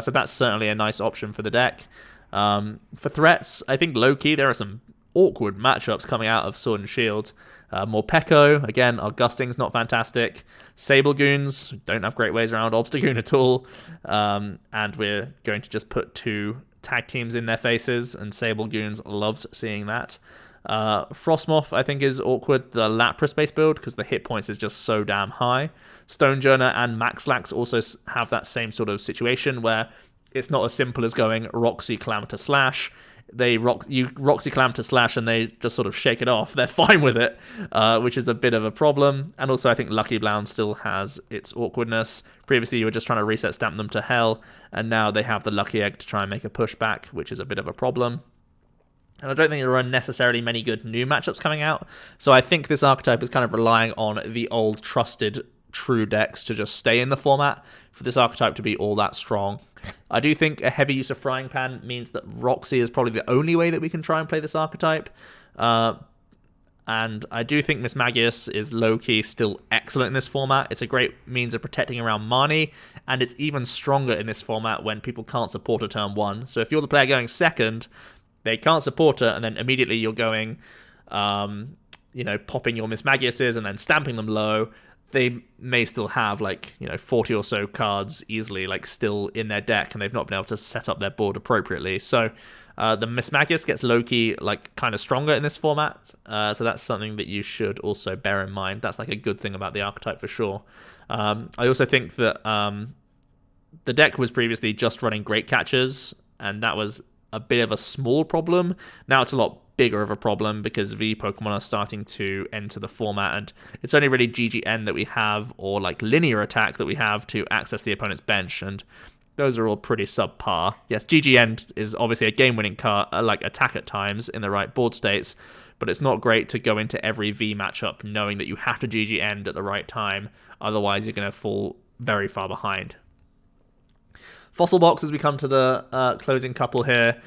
so that's certainly a nice option for the deck. For threats, I think low-key there are some awkward matchups coming out of Sword and Shield. Morpeko, again, our Gusting's not fantastic. SableGoons, don't have great ways around Obstagoon at all. And we're going to just put 2 tag teams in their faces, and SableGoons loves seeing that. Frostmoth, I think, is awkward, the Lapras-based build, because the hit points is just so damn high. Stonjourner and MAXLax also have that same sort of situation, where it's not as simple as going Roxy, Calamitous Slash. You Roxy Calamitous Slash and they just sort of shake it off. They're fine with it, which is a bit of a problem. And also I think Lucky Blown still has its awkwardness. Previously you were just trying to reset stamp them to hell, and now they have the Lucky Egg to try and make a pushback, which is a bit of a problem. And I don't think there are necessarily many good new matchups coming out, so I think this archetype is kind of relying on the old trusted true decks to just stay in the format for this archetype to be all that strong. I do think a heavy use of Frying Pan means that Roxy is probably the only way that we can try and play this archetype. And I do think Miss Magius is low-key still excellent in this format. It's a great means of protecting around Marnie, and it's even stronger in this format when people can't support a turn 1. So if you're the player going second, they can't support her, and then immediately you're going, popping your Miss Magiuses and then stamping them low. They may still have 40 or so cards easily still in their deck, and they've not been able to set up their board appropriately. So the Miss Magius gets low-key kind of stronger in this format. So that's something that you should also bear in mind. That's a good thing about the archetype for sure. I also think that the deck was previously just running Great Catchers, and that was a bit of a small problem. Now it's a lot bigger of a problem because V Pokemon are starting to enter the format, and it's only really GGN that we have, or linear attack that we have to access the opponent's bench, and those are all pretty subpar. Yes, GGN is obviously a game-winning card, attack at times in the right board states, but it's not great to go into every V matchup knowing that you have to GGN at the right time, otherwise you're going to fall very far behind. Fossil Box, as we come to the closing couple here,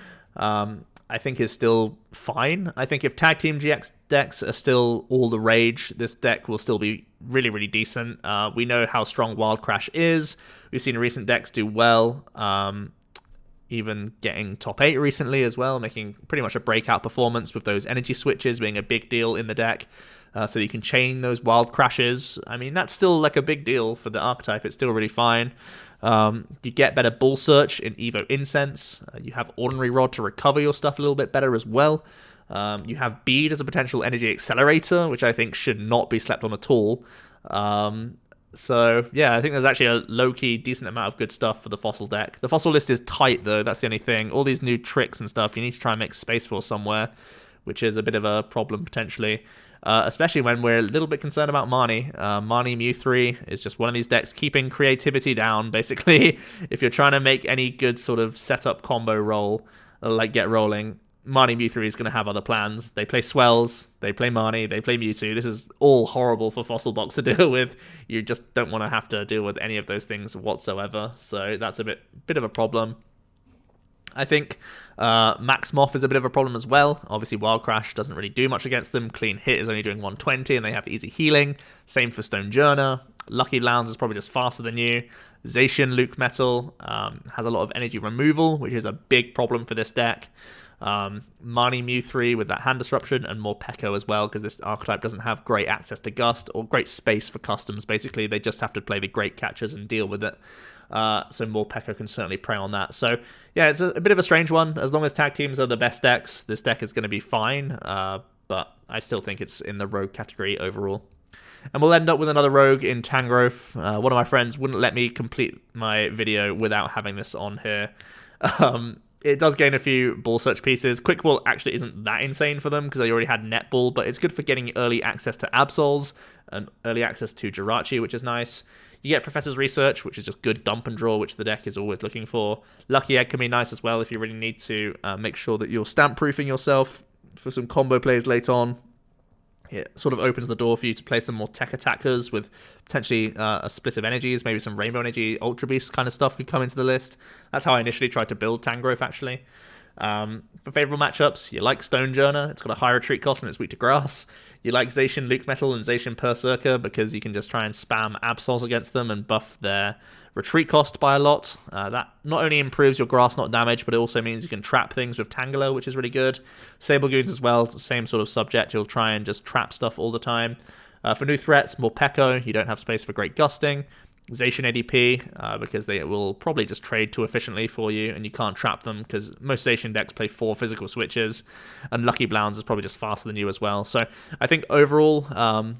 I think is still fine. I think if Tag Team GX decks are still all the rage, this deck will still be really, really decent. We know how strong Wild Crash is. We've seen recent decks do well, even getting top 8 recently as well, making pretty much a breakout performance with those energy switches being a big deal in the deck. So you can chain those Wild Crashes. I mean, that's still a big deal for the archetype. It's still really fine. You get better Bull Search in Evo Incense. You have Ordinary Rod to recover your stuff a little bit better as well. You have Bead as a potential energy accelerator, which I think should not be slept on at all. So, yeah, I think there's actually a low-key decent amount of good stuff for the Fossil deck. The Fossil list is tight, though. That's the only thing. All these new tricks and stuff, you need to try and make space for somewhere, which is a bit of a problem, potentially. Especially when we're a little bit concerned about Marnie. Marnie Mew3 is just one of these decks keeping creativity down, basically. If you're trying to make any good sort of setup combo roll, like get rolling, Marnie Mew3 is going to have other plans. They play Swells, they play Marnie, they play Mewtwo. This is all horrible for Fossil Box to deal with. You just don't want to have to deal with any of those things whatsoever. So that's a bit of a problem. I think MAXMoth is a bit of a problem as well. Obviously, Wild Crash doesn't really do much against them. Clean Hit is only doing 120, and they have easy healing. Same for Stonjourner. Lucky Blounds is probably just faster than you. ZacianLucMetal has a lot of energy removal, which is a big problem for this deck. Marnie Mew3 with that hand disruption, and Morpeko as well, because this archetype doesn't have great access to Gust or great space for customs. Basically, they just have to play the great catchers and deal with it. So Morpeko can certainly prey on that. So yeah, it's a bit of a strange one. As long as tag teams are the best decks, this deck is going to be fine. But I still think it's in the rogue category overall. And we'll end up with another rogue in Tangrowth. One of my friends wouldn't let me complete my video without having this on here. It does gain a few ball search pieces. Quick Ball actually isn't that insane for them because they already had Netball, but it's good for getting early access to Absols and early access to Jirachi, which is nice. You get Professor's Research, which is just good dump and draw, which the deck is always looking for. Lucky Egg can be nice as well if you really need to make sure that you're stamp-proofing yourself for some combo plays late on. It sort of opens the door for you to play some more tech attackers with potentially a split of energies, maybe some Rainbow Energy, Ultra Beast kind of stuff could come into the list. That's how I initially tried to build Tangrowth, actually. For favourable matchups, you like Stonjourner. It's got a high retreat cost and it's weak to grass. You like ZacianLucMetal and ZacianPererkser because you can just try and spam Absols against them and buff their retreat cost by a lot. That not only improves your grass not damage, but it also means you can trap things with Tangela, which is really good. SableGoons as well, same sort of subject. You'll try and just trap stuff all the time. For new threats, Morpeko, you don't have space for great gusting. Zacian ADP, because they will probably just trade too efficiently for you, and you can't trap them because most Zacian decks play 4 physical switches, and Lucky Blounds is probably just faster than you as well. So I think overall,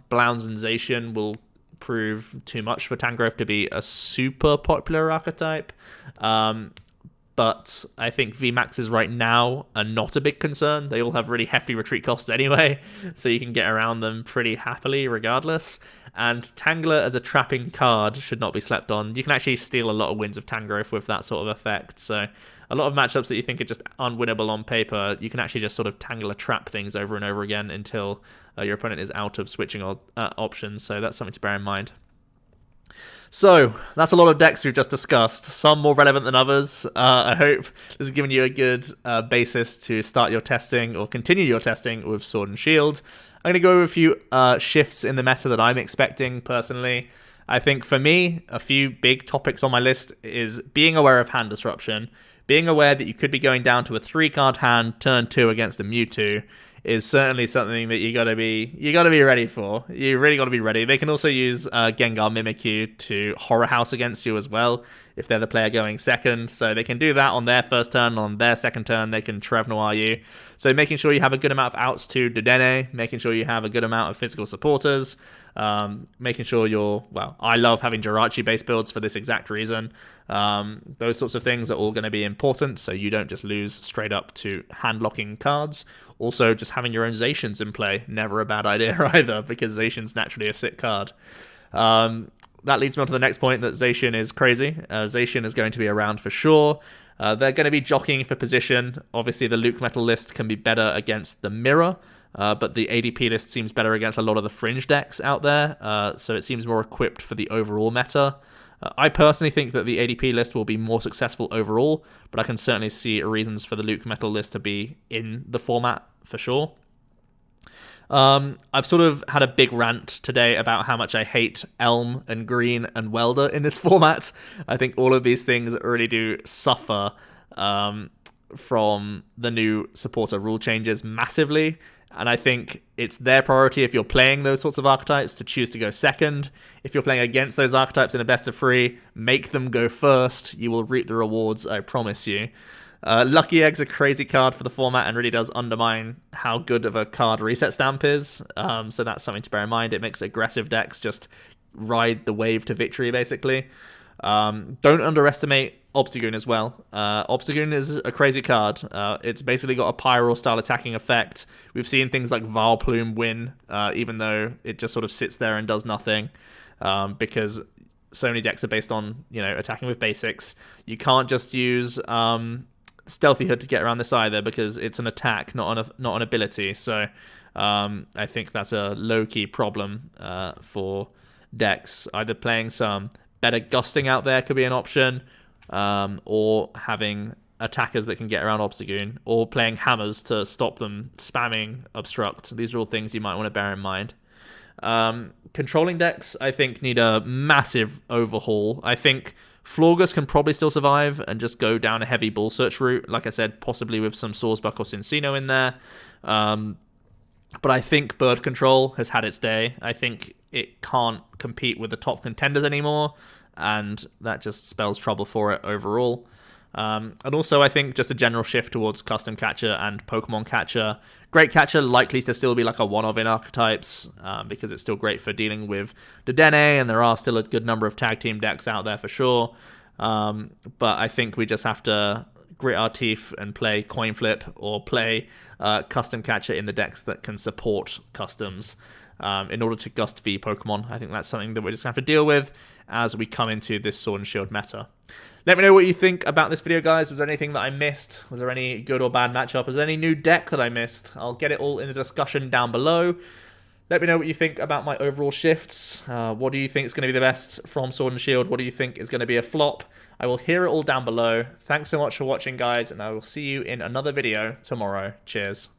Blounds and Zacian will prove too much for Tangrowth to be a super popular archetype. But I think VMAXs right now are not a big concern. They all have really hefty retreat costs anyway, so you can get around them pretty happily regardless. And Tangler as a trapping card should not be slept on. You can actually steal a lot of wins of Tangrowth with that sort of effect. So a lot of matchups that you think are just unwinnable on paper, you can actually just sort of Tangler trap things over and over again until your opponent is out of switching options. So that's something to bear in mind. So, that's a lot of decks we've just discussed, some more relevant than others. I hope this has given you a good basis to start your testing or continue your testing with Sword and Shield. I'm going to go over a few shifts in the meta that I'm expecting personally. I think for me, a few big topics on my list is being aware of hand disruption, being aware that you could be going down to a 3-card hand turn 2 against a Mewtwo is certainly something that you gotta be ready for. You really gotta be ready. They can also use Gengar Mimikyu to Horror House against you as well if they're the player going second. So they can do that on their first turn. On their second turn, they can Trev Noir you. So making sure you have a good amount of outs to Dedenne, making sure you have a good amount of physical supporters, making sure I love having Jirachi base builds for this exact reason. Those sorts of things are all going to be important, so you don't just lose straight up to hand-locking cards. Also, just having your own Zacians in play, never a bad idea either, because Zacian's naturally a sick card. That leads me on to the next point, that Zacian is crazy. Zacian is going to be around for sure. They're going to be jockeying for position. Obviously, the LucMetal list can be better against the Mirror, but the ADP list seems better against a lot of the fringe decks out there, so it seems more equipped for the overall meta. I personally think that the ADP list will be more successful overall, but I can certainly see reasons for the LucMetal list to be in the format for sure. I've sort of had a big rant today about how much I hate Elm and Green and Welder in this format. I think all of these things really do suffer from the new supporter rule changes massively. And I think it's their priority if you're playing those sorts of archetypes to choose to go second. If you're playing against those archetypes in a best of 3, make them go first. You will reap the rewards, I promise you. Lucky Egg's a crazy card for the format and really does undermine how good of a card Reset Stamp is. So that's something to bear in mind. It makes aggressive decks just ride the wave to victory, basically. Don't underestimate Obstagoon as well. Obstagoon is a crazy card. It's basically got a Pyro-style attacking effect. We've seen things like Vileplume win, even though it just sort of sits there and does nothing, because so many decks are based on, attacking with basics. You can't just use Stealthy Hood to get around this either, because it's an attack, not an ability. So I think that's a low-key problem for decks. Either playing some better gusting out there could be an option, or having attackers that can get around Obstagoon, or playing hammers to stop them spamming Obstruct. These are all things you might want to bear in mind. Controlling decks, I think, need a massive overhaul. I think Florges can probably still survive and just go down a heavy Bull Search route. Like I said, possibly with some Sawsbuck or Cincino in there. But I think Bird Control has had its day. I think it can't compete with the top contenders anymore, and that just spells trouble for it overall. And also, I think just a general shift towards Custom Catcher and Pokemon Catcher. Great Catcher likely to still be like a one-of in archetypes, because it's still great for dealing with Dedenne, and there are still a good number of tag team decks out there for sure. But I think we just have to grit our teeth and play Coin Flip or play Custom Catcher in the decks that can support customs in order to Gust V Pokemon. I think that's something that we're just going to have to deal with as we come into this Sword and Shield meta. Let me know what you think about this video, guys. Was there anything that I missed? Was there any good or bad matchup? Was there any new deck that I missed? I'll get it all in the discussion down below. Let me know what you think about my overall shifts. What do you think is going to be the best from Sword and Shield? What do you think is going to be a flop? I will hear it all down below. Thanks so much for watching, guys, and I will see you in another video tomorrow. Cheers.